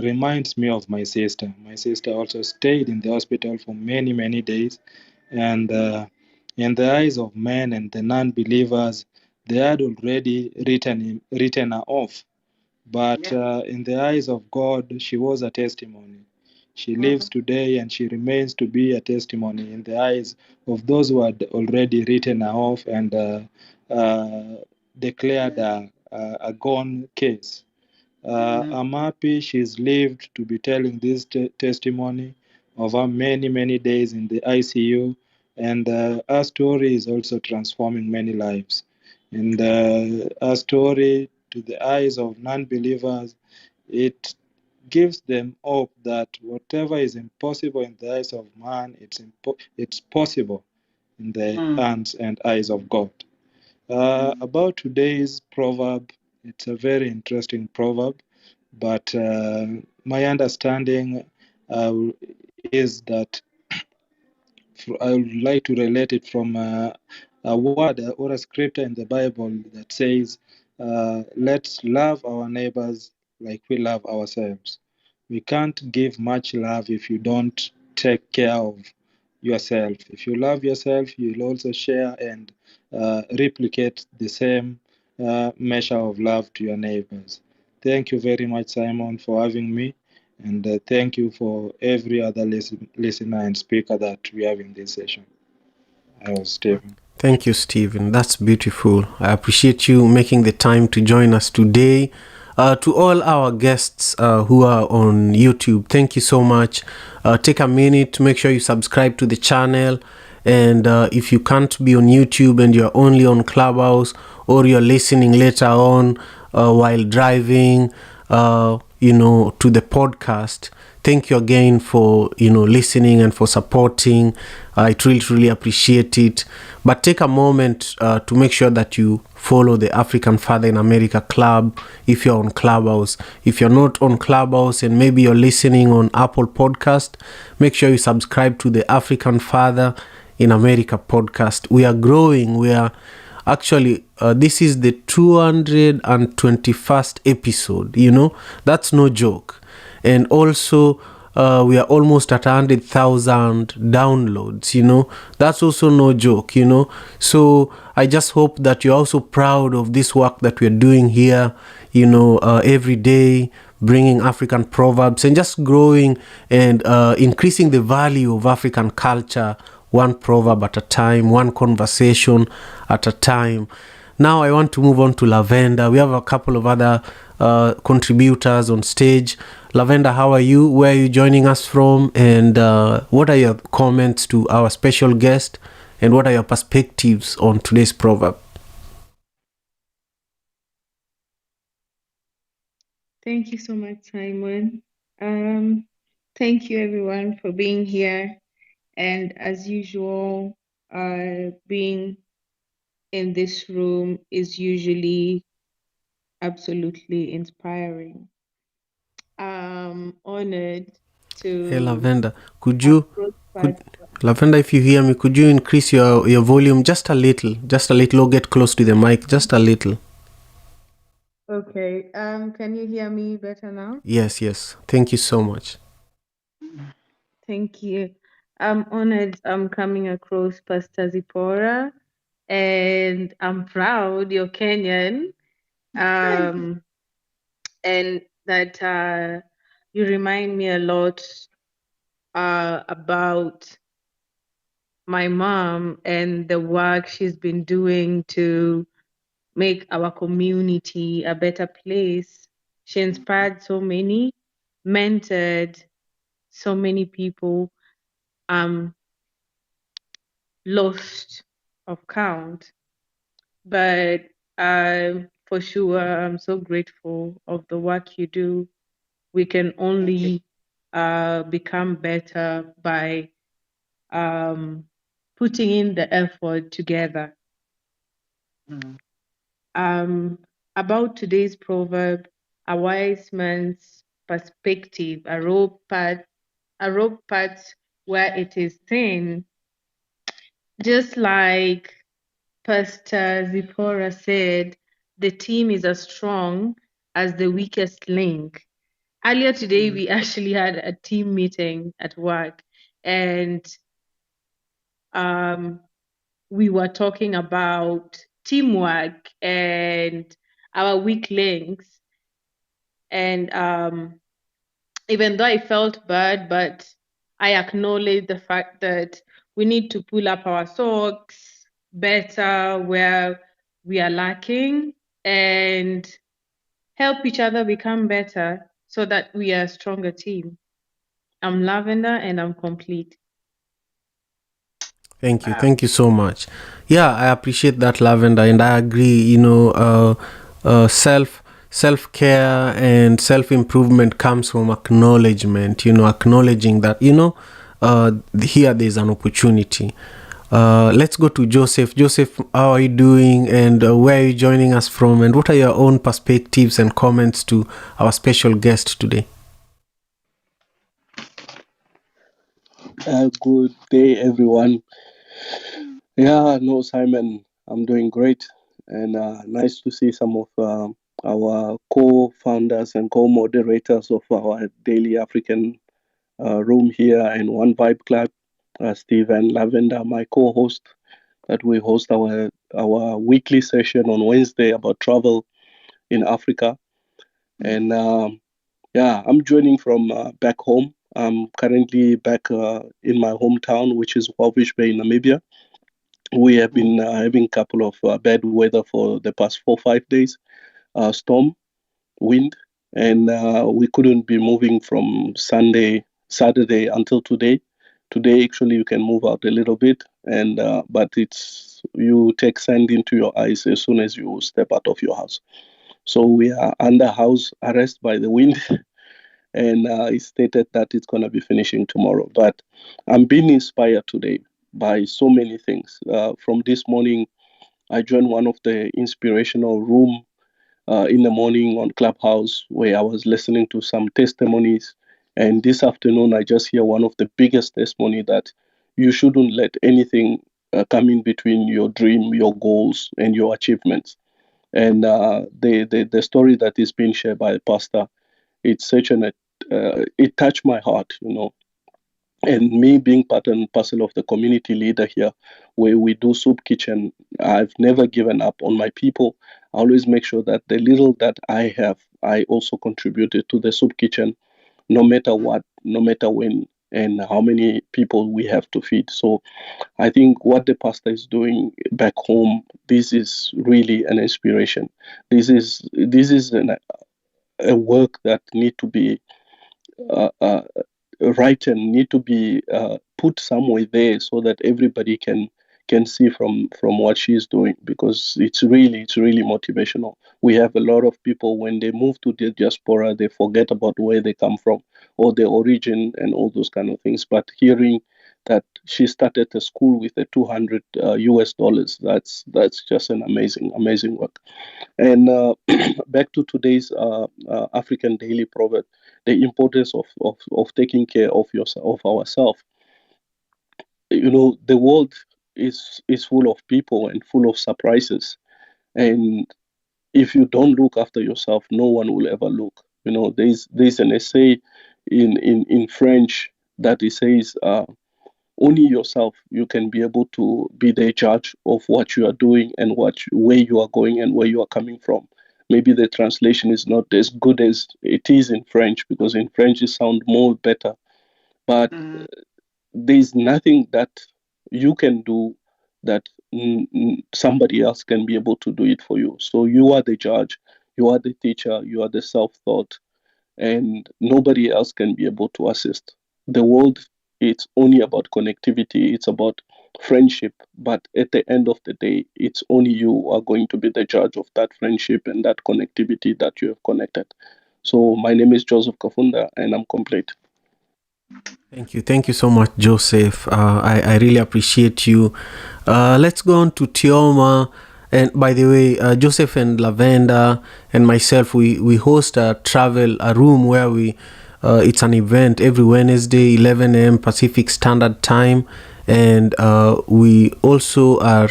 reminds me of my sister. My sister also stayed in the hospital for many, many days. And in the eyes of men and the non believers, they had already written her off. But Yeah. in the eyes of God, she was a testimony. She Mhm. lives today and she remains to be a testimony in the eyes of those who had already written her off and uh, declared a gone case. Mhm. I'm happy she's lived to be telling this testimony of her many, many days in the ICU, and her story is also transforming many lives. And her story, to the eyes of non believers, it gives them hope that whatever is impossible in the eyes of man, it's possible in the Mm. hands and eyes of God. About today's proverb, it's a very interesting proverb, but my understanding uh, is that I would like to relate it from a word or a scripture in the Bible that says, let's love our neighbors like we love ourselves. We can't give much love if you don't take care of yourself. If you love yourself, you'll also share and replicate the same measure of love to your neighbors. Thank you very much, Simon, for having me. And thank you for every other listener and speaker that we have in this session. I was Stephen. Thank you, Stephen. That's beautiful. I appreciate you making the time to join us today. To all our guests who are on YouTube, thank you so much. Take a minute to make sure you subscribe to the channel. And if you can't be on YouTube and you're only on Clubhouse, or you're listening later on while driving, to the podcast, thank you again for listening and for supporting. I truly appreciate it. But take a moment to make sure that you follow the African Father in America Club if you're on Clubhouse. If you're not on Clubhouse and maybe you're listening on Apple Podcast, make sure you subscribe to the African Father in America podcast. We are growing. We are actually this is the 221st episode. That's no joke. And also we are almost at 100,000 downloads. That's also no joke. So I just hope that you're also proud of this work that we're doing here, every day, bringing African proverbs and just growing and increasing the value of African culture, one proverb at a time, one conversation at a time. Now I want to move on to Lavender. We have a couple of other contributors on stage. Lavender, how are you? Where are you joining us from? And what are your comments to our special guest? And what are your perspectives on today's proverb? Thank you so much, Simon. Thank you, everyone, for being here. And as usual, being in this room is usually absolutely inspiring. Honored Hey, to Lavender, approach could Pastor. Lavender, if you hear me, could you increase your volume just a little, or get close to the mic, just a little? Okay. Can you hear me better now? Yes. Thank you so much. Thank you. I'm honored I'm coming across Pastor Zipporah, and I'm proud you're Kenyan. Um, and that you remind me a lot about my mom and the work she's been doing to make our community a better place. She inspired so many, mentored so many people. Lost of count. But for sure. I'm so grateful of the work you do. We can only become better by putting in the effort together. Mm. About today's proverb, a wise man's perspective, a rope part where it is thin, just like Pastor Zipporah said, the team is as strong as the weakest link. Earlier today, we actually had a team meeting at work, and we were talking about teamwork and our weak links. And even though I felt bad, but I acknowledge the fact that we need to pull up our socks better where we are lacking and help each other become better so that we are a stronger team. I'm Lavender and I'm complete. Thank you. Wow. Thank you so much. Yeah, I appreciate that, Lavender, and I agree. Self care and self improvement comes from acknowledgement. Acknowledging that here there's an opportunity. Let's go to Joseph. Joseph, how are you doing, and where are you joining us from, and what are your own perspectives and comments to our special guest today? Good day, everyone. Yeah, no, Simon, I'm doing great, and nice to see some of our co-founders and co-moderators of our daily African room here in One Vibe Club, Steve and Lavender, my co-host, that we host our weekly session on Wednesday about travel in Africa, and yeah, I'm joining from back home. I'm currently back in my hometown, which is Walvis Bay, Namibia. We have been having a couple of bad weather for the past 4 5 days, storm, wind, and we couldn't be moving from Saturday until today. Today, actually, you can move out a little bit, and but you take sand into your eyes as soon as you step out of your house. So we are under house arrest by the wind, and it stated that it's going to be finishing tomorrow. But I'm being inspired today by so many things. From this morning, I joined one of the inspirational room in the morning on Clubhouse where I was listening to some testimonies. And this afternoon, I just hear one of the biggest testimony that you shouldn't let anything come in between your dream, your goals, and your achievements. And the story that is being shared by the pastor, it's such an it touched my heart, and me being part and parcel of the community leader here, where we do soup kitchen, I've never given up on my people. I always make sure that the little that I have, I also contributed to the soup kitchen, no matter what, no matter when, and how many people we have to feed. So I think what the pastor is doing back home, this is really an inspiration. This is a work that need to be uh, uh, written, need to be put somewhere there so that everybody can see from what she's doing, because it's really motivational. We have a lot of people, when they move to the diaspora, they forget about where they come from or their origin and all those kind of things. But hearing that she started a school with a 200 US dollars, that's just an amazing work. And back to today's African daily proverb, the importance of taking care of yourself, of ourselves. The world is full of people and full of surprises, and if you don't look after yourself, no one will ever look. There's an essay in French that it says, only yourself you can be able to be the judge of what you are doing and where you are going and where you are coming from. Maybe the translation is not as good as it is in French, because in French it sounds more better. But there's nothing that you can do that somebody else can be able to do it for you. So you are the judge, you are the teacher, you are the self-thought, and nobody else can be able to assist. The world, it's only about connectivity. It's about friendship, but at the end of the day, it's only you who are going to be the judge of that friendship and that connectivity that you have connected. So my name is Joseph Kafunda, and I'm complete. Thank you so much, Joseph. I really appreciate you. Let's go on to Tioma. And by the way, Joseph and Lavenda and myself, we host a room where it's an event every Wednesday, 11 a.m. Pacific Standard Time. And we also are,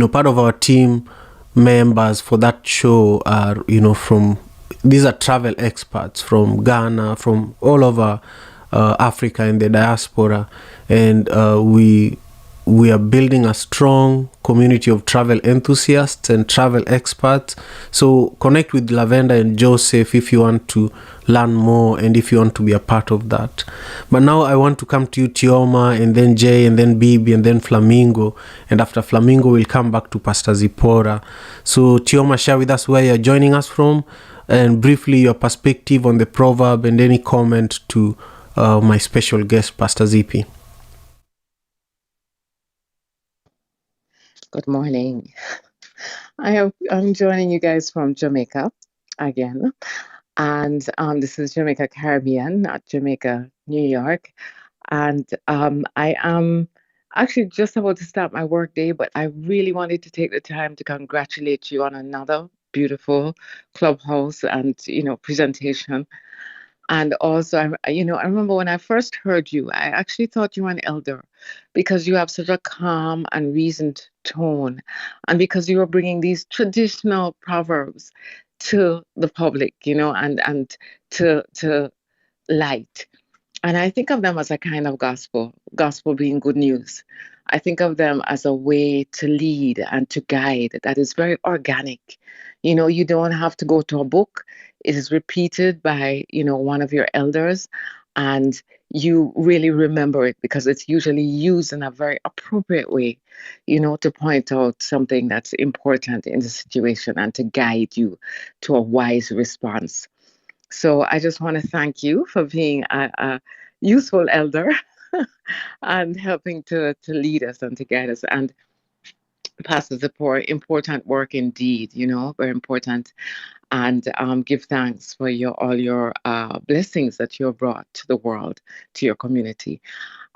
part of our team members for that show are, these are travel experts from Ghana, from all over Africa and the diaspora. And we are building a strong community of travel enthusiasts and travel experts. So connect with Lavenda and Joseph if you want to learn more and if you want to be a part of that. But now I want to come to you, Tioma, and then Jay, and then Bibi, and then Flamingo. And after Flamingo, we'll come back to Pastor Zipporah. So Tioma, share with us where you're joining us from, and briefly your perspective on the proverb, and any comment to my special guest, Pastor Zippy. Good morning. I'm joining you guys from Jamaica again. And this is Jamaica Caribbean, not Jamaica, New York. And I am actually just about to start my work day, but I really wanted to take the time to congratulate you on another beautiful Clubhouse and, presentation. And also, I remember when I first heard you, I actually thought you were an elder because you have such a calm and reasoned tone, and because you were bringing these traditional proverbs to the public, and to light. And I think of them as a kind of gospel being good news. I think of them as a way to lead and to guide that is very organic. You don't have to go to a book. It is repeated by, one of your elders, and you really remember it because it's usually used in a very appropriate way, to point out something that's important in the situation and to guide you to a wise response. So I just want to thank you for being a useful elder and helping to lead us and to guide us. And Pastor Zipporah, important work indeed, very important. And give thanks for all your blessings that you have brought to the world, to your community.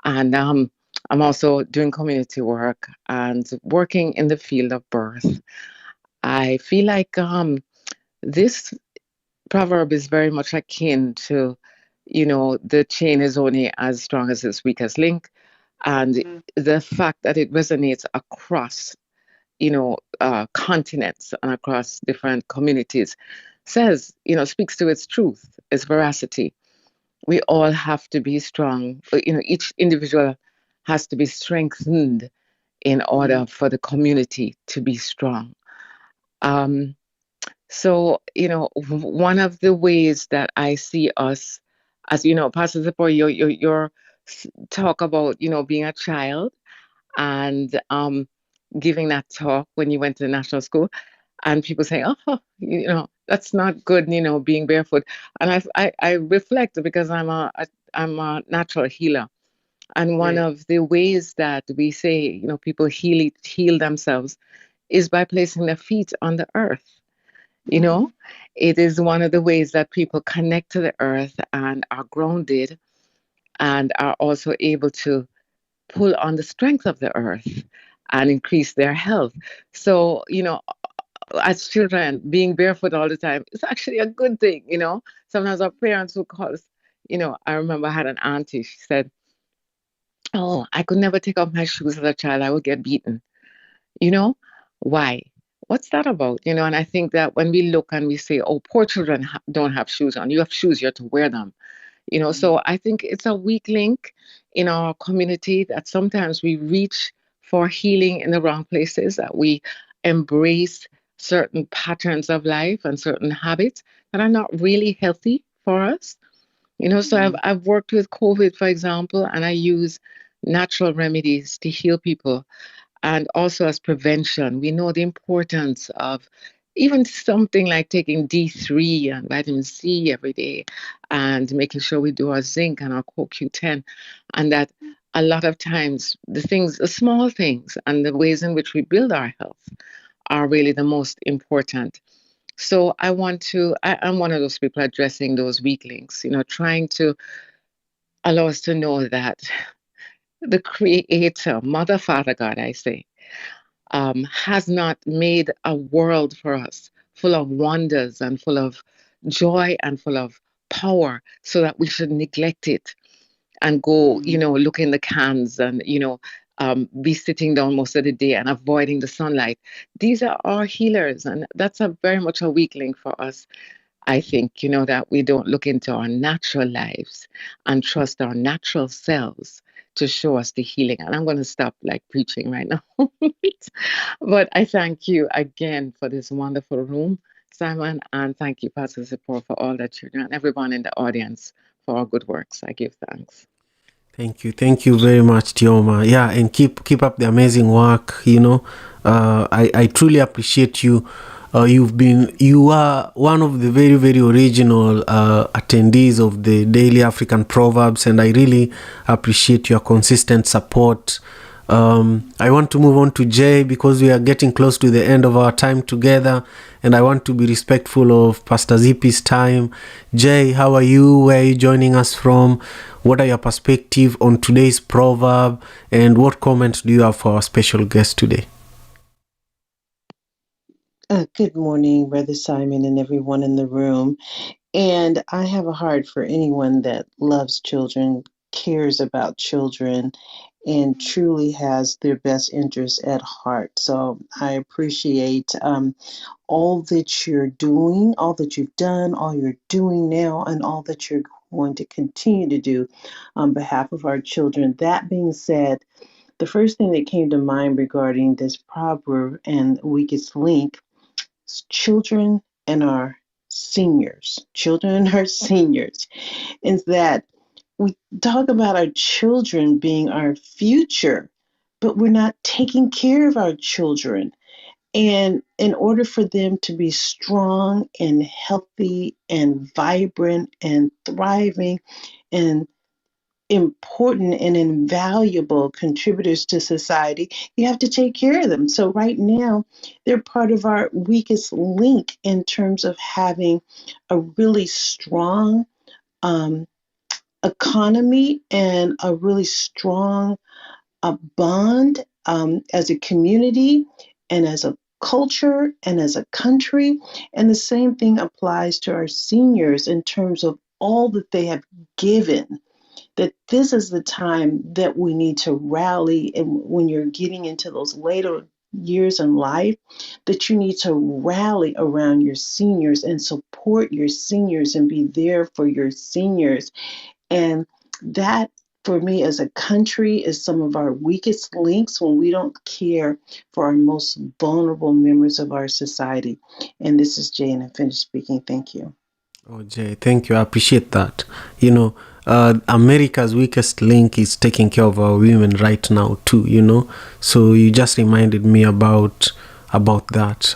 And I'm also doing community work and working in the field of birth. I feel like this proverb is very much akin to, the chain is only as strong as its weakest link. And the fact that it resonates across, continents and across different communities says, speaks to its truth, its veracity. We all have to be strong. Each individual has to be strengthened in order for the community to be strong. So, one of the ways that I see us, as Pastor Zipporah, your talk about, being a child and giving that talk when you went to the national school, and people saying, oh, that's not good, being barefoot. And I reflect because I'm a natural healer. And one of the ways that we say, people heal themselves is by placing their feet on the earth. It is one of the ways that people connect to the earth and are grounded and are also able to pull on the strength of the earth and increase their health. So, as children, being barefoot all the time is actually a good thing, Sometimes our parents would call us, I remember I had an auntie, she said, oh, I could never take off my shoes as a child, I would get beaten. Why? What's that about? And I think that when we look and we say, oh, poor children don't have shoes on, you have shoes, you have to wear them. So I think it's a weak link in our community that sometimes we reach for healing in the wrong places, that we embrace certain patterns of life and certain habits that are not really healthy for us. So I've worked with COVID, for example, and I use natural remedies to heal people. And also as prevention, we know the importance of even something like taking D3 and vitamin C every day and making sure we do our zinc and our CoQ10. And that a lot of times the small things and the ways in which we build our health are really the most important. So I'm one of those people addressing those weak links, trying to allow us to know that the Creator, Mother, Father, God, I say, has not made a world for us full of wonders and full of joy and full of power so that we should neglect it and go, look in the cans and, be sitting down most of the day and avoiding the sunlight. These are our healers, and that's very much a weak link for us. I think, that we don't look into our natural lives and trust our natural selves to show us the healing. And I'm going to stop preaching right now. But I thank you again for this wonderful room, Simon, and thank you, Pastor Zippo, for all that you're doing, everyone in the audience for our good works. I give thanks. Thank you very much, Tioma. Yeah, and keep up the amazing work. I truly appreciate you. You are one of the very, very original attendees of the Daily African Proverbs, and I really appreciate your consistent support. I want to move on to Jay because we are getting close to the end of our time together, and I want to be respectful of Pastor Zippy's time. Jay, how are you? Where are you joining us from? What are your perspectives on today's proverb, and what comments do you have for our special guest today? Good morning, Brother Simon and everyone in the room. And I have a heart for anyone that loves children, cares about children, and truly has their best interests at heart. So I appreciate all that you're doing, all that you've done, all you're doing now, and all that you're going to continue to do on behalf of our children. That being said, the first thing that came to mind regarding this proverb and weakest link, children and our seniors, is that we talk about our children being our future, but we're not taking care of our children. And in order for them to be strong and healthy and vibrant and thriving and important and invaluable contributors to society, you have to take care of them. So right now, they're part of our weakest link in terms of having a really strong economy and a really strong bond as a community and as a culture and as a country. And the same thing applies to our seniors in terms of all that they have given, that this is the time that we need to rally. And when you're getting into those later years in life, that you need to rally around your seniors and support your seniors and be there for your seniors. And that, for me, as a country, is some of our weakest links when we don't care for our most vulnerable members of our society. And this is Jane. I finished speaking. Thank you. Oh, Jay, thank you. I appreciate that. America's weakest link is taking care of our women right now too, So you just reminded me about that.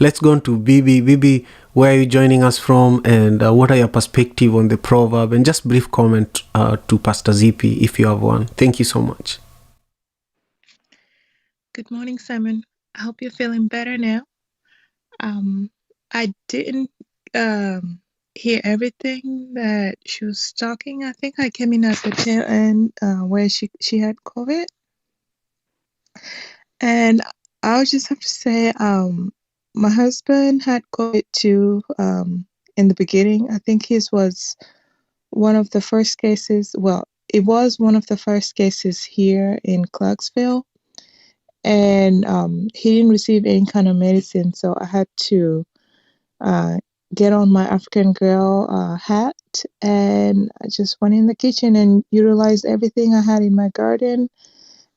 Let's go on to Bibi. Bibi, where are you joining us from, and what are your perspective on the proverb? And just brief comment to Pastor Zippy if you have one. Thank you so much. Good morning, Simon. I hope you're feeling better now. I didn't hear everything that she was talking. I think I came in at the tail end where she had COVID. And I'll just have to say, my husband had COVID too in the beginning. I think his was one of the first cases. Well, it was one of the first cases here in Clarksville. And he didn't receive any kind of medicine, so I had to get on my African girl hat, and I just went in the kitchen and utilized everything I had in my garden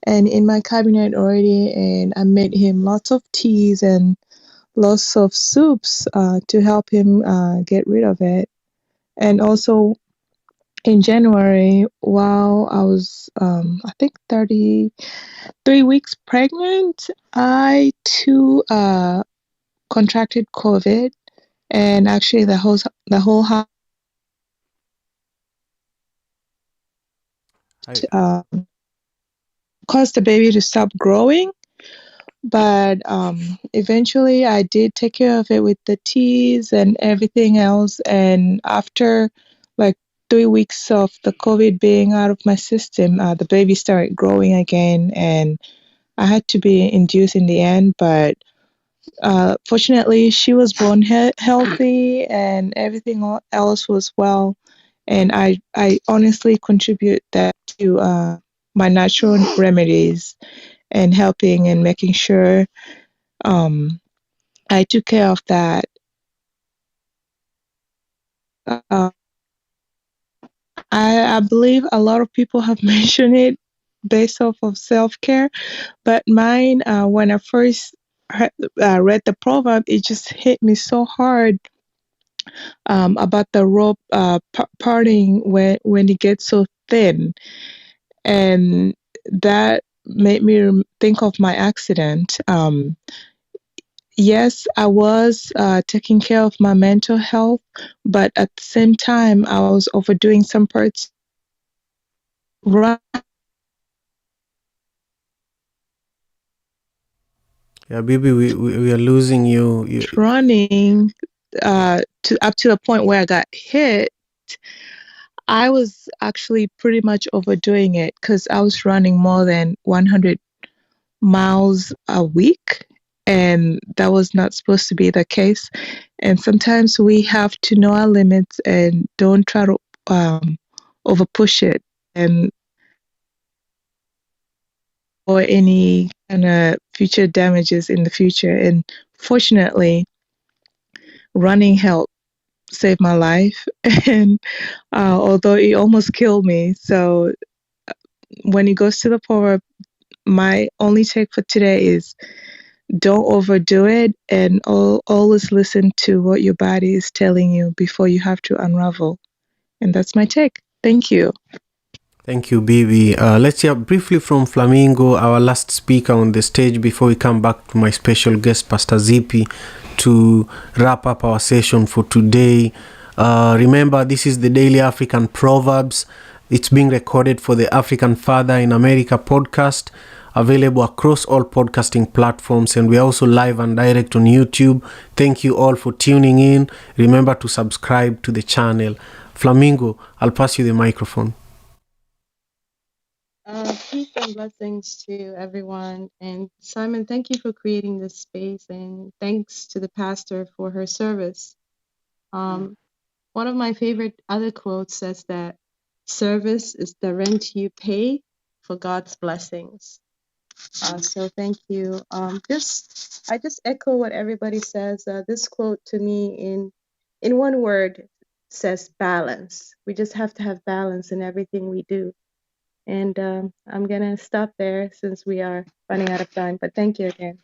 and in my cabinet already, and I made him lots of teas and lots of soups to help him get rid of it. And also in January, while I was, I think 33 weeks pregnant, I too contracted COVID, and actually the whole house caused the baby to stop growing. But eventually, I did take care of it with the teas and everything else. And after like 3 weeks of the COVID being out of my system, the baby started growing again, and I had to be induced in the end. But fortunately, she was born healthy, and everything else was well. And I honestly contribute that to my natural remedies and helping and making sure I took care of that. Uh, I believe a lot of people have mentioned it based off of self care, but mine, when I first read the proverb, it just hit me so hard about the rope parting when it gets so thin, and that made me think of my accident. Yes, I was taking care of my mental health, but at the same time, I was overdoing some parts. Yeah, baby, we are losing you. Running to up to the point where I got hit. I was actually pretty much overdoing it because I was running more than 100 miles a week, and that was not supposed to be the case. And sometimes we have to know our limits and don't try to over push it and or any kind of future damages in the future. And fortunately, running helped save my life, and although it almost killed me. So when it goes to the proverb, my only take for today is don't overdo it, and always listen to what your body is telling you before you have to unravel. And that's my take. Thank you. Thank you, Bibi. Let's hear briefly from Flamingo, our last speaker on the stage, before we come back to my special guest, Pastor Zippy, to wrap up our session for today. Remember, this is the Daily African Proverbs. It's being recorded for the African Father in America podcast, available across all podcasting platforms, and we're also live and direct on YouTube. Thank you all for tuning in. Remember to subscribe to the channel. Flamingo, I'll pass you the microphone. Peace and blessings to everyone. And Simon, thank you for creating this space, and thanks to the pastor for her service. One of my favorite other quotes says that service is the rent you pay for God's blessings. So thank you. I just echo what everybody says. This quote to me in one word says balance. We just have to have balance in everything we do. And I'm going to stop there since we are running out of time. But thank you again.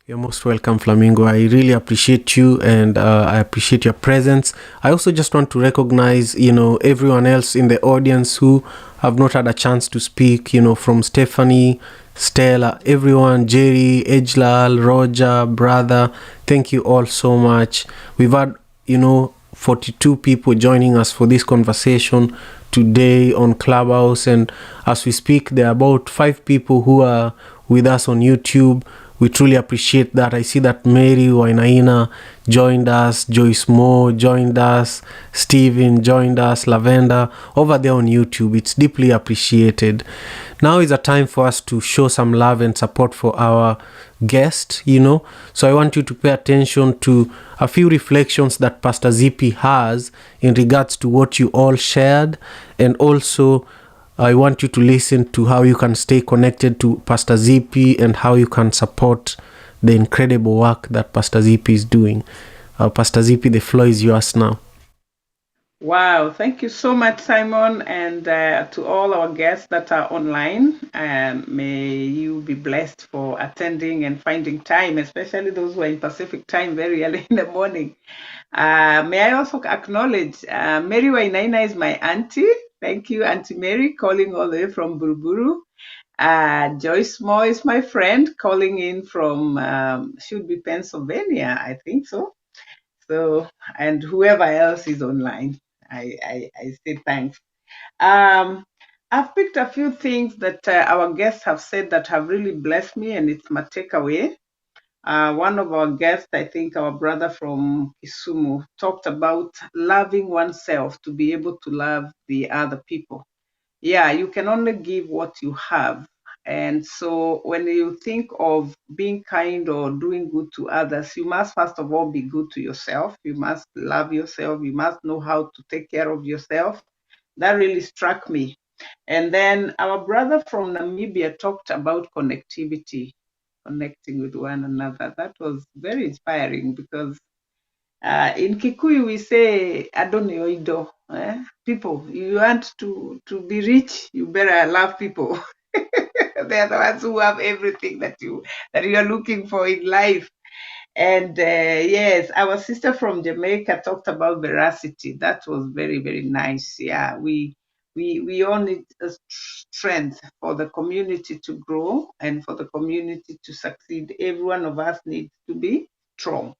You're most welcome, Flamingo. I really appreciate you, and I appreciate your presence. I also just want to recognize, everyone else in the audience who have not had a chance to speak, from Stephanie, Stella, everyone, Jerry, Ejlal, Roger, brother. Thank you all so much. We've had, 42 people joining us for this conversation today on Clubhouse, and as we speak, there are about 5 people who are with us on YouTube. We truly appreciate that. I see that Mary Wainaina joined us, Joyce Moore joined us, Steven joined us, Lavender over there on YouTube. It's deeply appreciated. Now is a time for us to show some love and support for our guest, So I want you to pay attention to a few reflections that Pastor Zippy has in regards to what you all shared, and also I want you to listen to how you can stay connected to Pastor Zippy and how you can support the incredible work that Pastor Zippy is doing. Pastor Zippy, the floor is yours now. Wow, thank you so much, Simon, and to all our guests that are online. May you be blessed for attending and finding time, especially those who are in Pacific time very early in the morning. May I also acknowledge Mary Wainaina is my auntie. Thank you, Auntie Mary, calling all the way from Buruburu. Joyce Moore is my friend, calling in from, should be Pennsylvania, I think so. So, and whoever else is online, I say thanks. I've picked a few things that our guests have said that have really blessed me, and it's my takeaway. One of our guests, I think our brother from Kisumu, talked about loving oneself to be able to love the other people. Yeah, you can only give what you have. And so when you think of being kind or doing good to others, you must first of all be good to yourself. You must love yourself. You must know how to take care of yourself. That really struck me. And then our brother from Namibia talked about connectivity, connecting with one another. That was very inspiring because in Kikuyu we say "Adoni oido." People, you want to be rich, you better love people. They are the ones who have everything that you are looking for in life. And yes, our sister from Jamaica talked about veracity. That was very, very nice. Yeah, we all need a strength for the community to grow and for the community to succeed. Every one of us needs to be strong.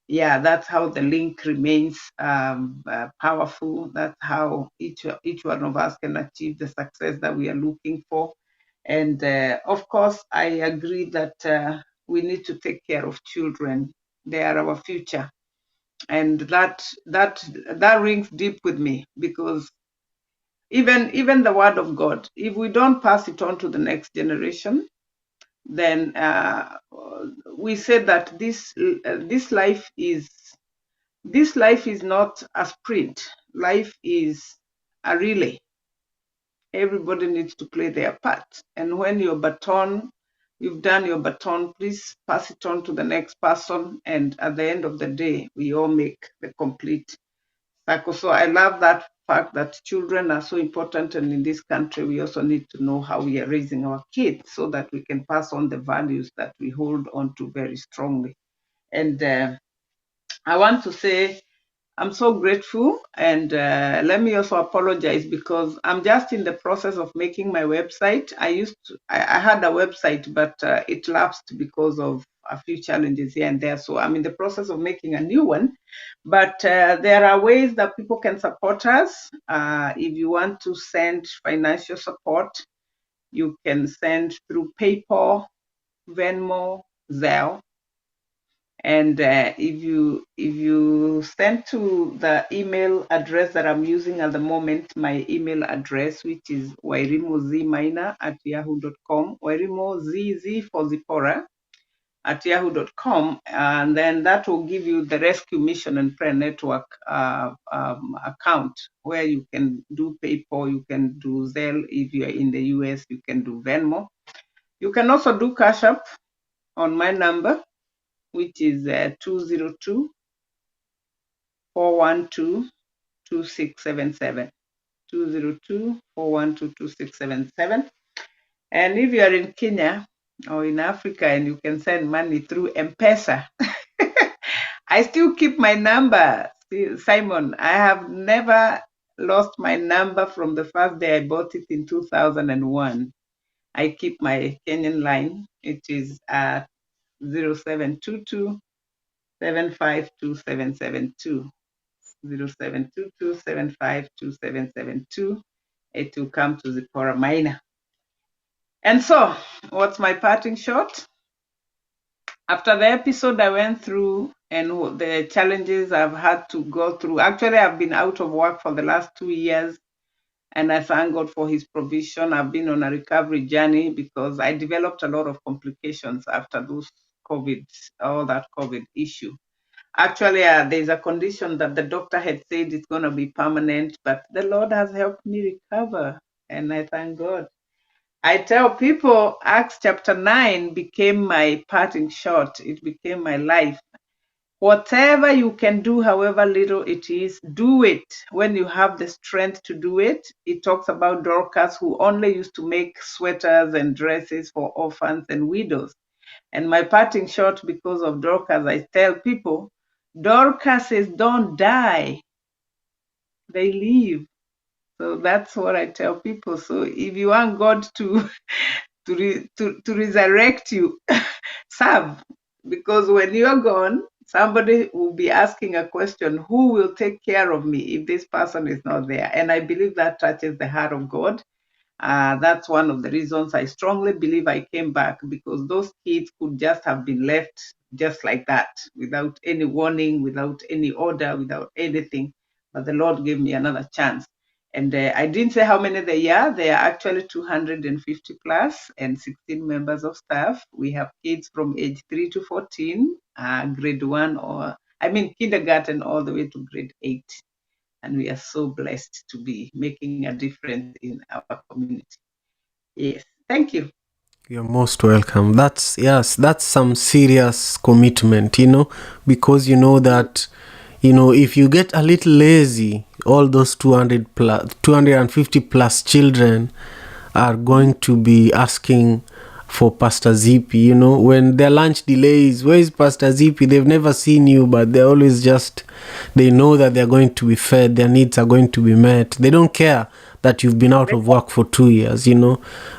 Yeah, that's how the link remains powerful. That's how each one of us can achieve the success that we are looking for. And of course, I agree that we need to take care of children. They are our future, and that rings deep with me because even the word of God, if we don't pass it on to the next generation, then we say that this life is not a sprint. Life is a relay. Everybody needs to play their part. And when you've done your baton, please pass it on to the next person. And at the end of the day, we all make the complete cycle. So I love that fact that children are so important. And in this country, we also need to know how we are raising our kids so that we can pass on the values that we hold on to very strongly. And I want to say, I'm so grateful, and let me also apologize because I'm just in the process of making my website. I had a website, but it lapsed because of a few challenges here and there. So I'm in the process of making a new one. But there are ways that people can support us. If you want to send financial support, you can send through PayPal, Venmo, Zelle. And if you send to the email address that I'm using at the moment, my email address, which is wairimozminor@yahoo.com, wairimoZZ for Zipporah @yahoo.com, and then that will give you the Rescue Mission and Prayer Network account where you can do PayPal, you can do Zelle. If you're in the US, you can do Venmo. You can also do Cash App on my number, which is 202-412-2677. 202-412-2677. And if you are in Kenya or in Africa and you can send money through M-Pesa, I still keep my number, Simon. I have never lost my number from the first day I bought it in 2001. I keep my Kenyan line. It is 0722 752772. 0722752772. It will come to Zipporah Minor. And so, what's my parting shot? After the episode I went through and the challenges I've had to go through, actually, I've been out of work for the last 2 years, and I thank God for His provision. I've been on a recovery journey because I developed a lot of complications after all that COVID issue. Actually, there's a condition that the doctor had said it's going to be permanent, but the Lord has helped me recover, and I thank God. I tell people Acts chapter 9 became my parting shot. It became my life. Whatever you can do, however little it is, do it when you have the strength to do it. It talks about Dorcas, who only used to make sweaters and dresses for orphans and widows. And my parting shot, because of Dorcas, I tell people, Dorcases don't die, they live. So that's what I tell people. So if you want God to resurrect you, serve. Because when you're gone, somebody will be asking a question, who will take care of me if this person is not there? And I believe that touches the heart of God. That's one of the reasons I strongly believe I came back, because those kids could just have been left just like that, without any warning, without any order, without anything. But the Lord gave me another chance. And I didn't say how many they are. They are actually 250 plus and 16 members of staff. We have kids from age 3 to 14, grade 1 kindergarten all the way to grade 8. And we are so blessed to be making a difference in our community. Yes, thank you. You're most welcome. That's some serious commitment, because you know that, if you get a little lazy, all those 250 plus children are going to be asking for Pastor Zippy, when their lunch delays, where is Pastor Zippy? They've never seen you, but they're always they know that they're going to be fed, their needs are going to be met. They don't care that you've been out of work for 2 years,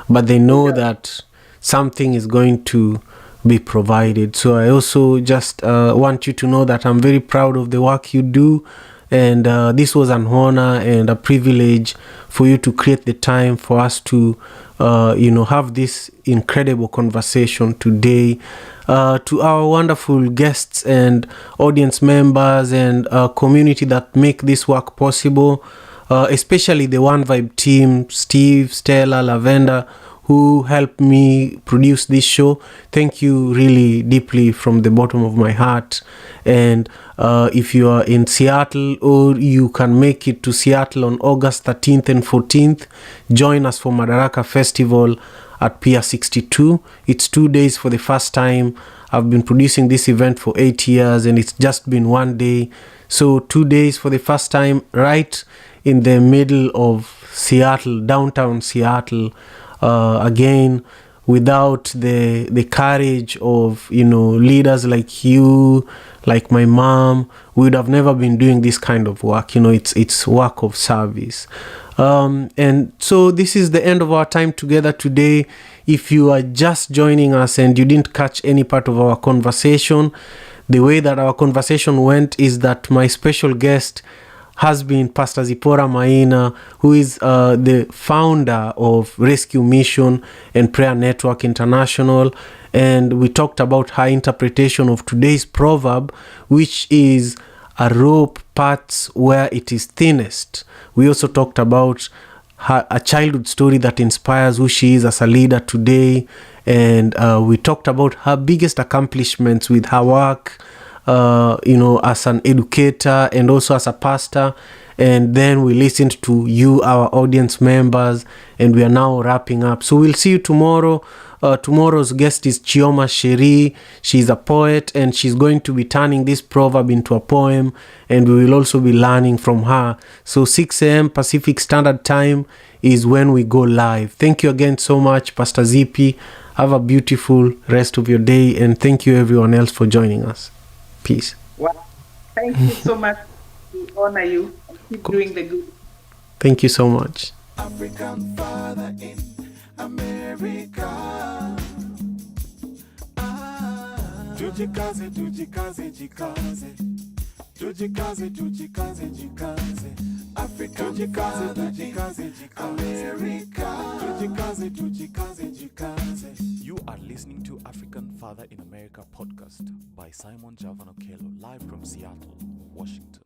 but they know that something is going to be provided. So I also just want you to know that I'm very proud of the work you do. And this was an honor and a privilege for you to create the time for us to, have this incredible conversation today. To our wonderful guests and audience members and community that make this work possible, especially the One Vibe team, Steve, Stella, Lavender, who helped me produce this show. Thank you really deeply from the bottom of my heart. And if you are in Seattle or you can make it to Seattle on August 13th and 14th, join us for Madaraka Festival at Pier 62. It's 2 days for the first time. I've been producing this event for 8 years and it's just been 1 day. So 2 days for the first time, right in the middle of Seattle, downtown Seattle. Again, without the courage of leaders like you, like my mom, we would have never been doing this kind of work. It's work of service. And so this is the end of our time together today. If you are just joining us and you didn't catch any part of our conversation, the way that our conversation went is that my special guest has been Pastor Zipporah Maina, who is the founder of Rescue Mission and Prayer Network International. And we talked about her interpretation of today's proverb, which is a rope parts where it is thinnest. We also talked about a childhood story that inspires who she is as a leader today. And we talked about her biggest accomplishments with her work, as an educator and also as a pastor. And then we listened to you, our audience members, and we are now wrapping up. So we'll see you tomorrow. Tomorrow's guest is Chioma Sheri. She's a poet and she's going to be turning this proverb into a poem, and we will also be learning from her. So 6 a.m. Pacific Standard Time is when we go live. Thank you again so much, Pastor Zippy. Have a beautiful rest of your day, and thank you everyone else for joining us. Peace. Well, thank you so much. We honor you and keep doing the good. Thank you so much. African father in America. Tujikaze, tujikaze, jikaze. Tujikaze, tujikaze, jikaze. African father, tujikaze, jikaze. America. Tujikaze, tujikaze, jikaze. You are listening to African Father in America podcast by Simon Javan Okelo, live from Seattle, Washington,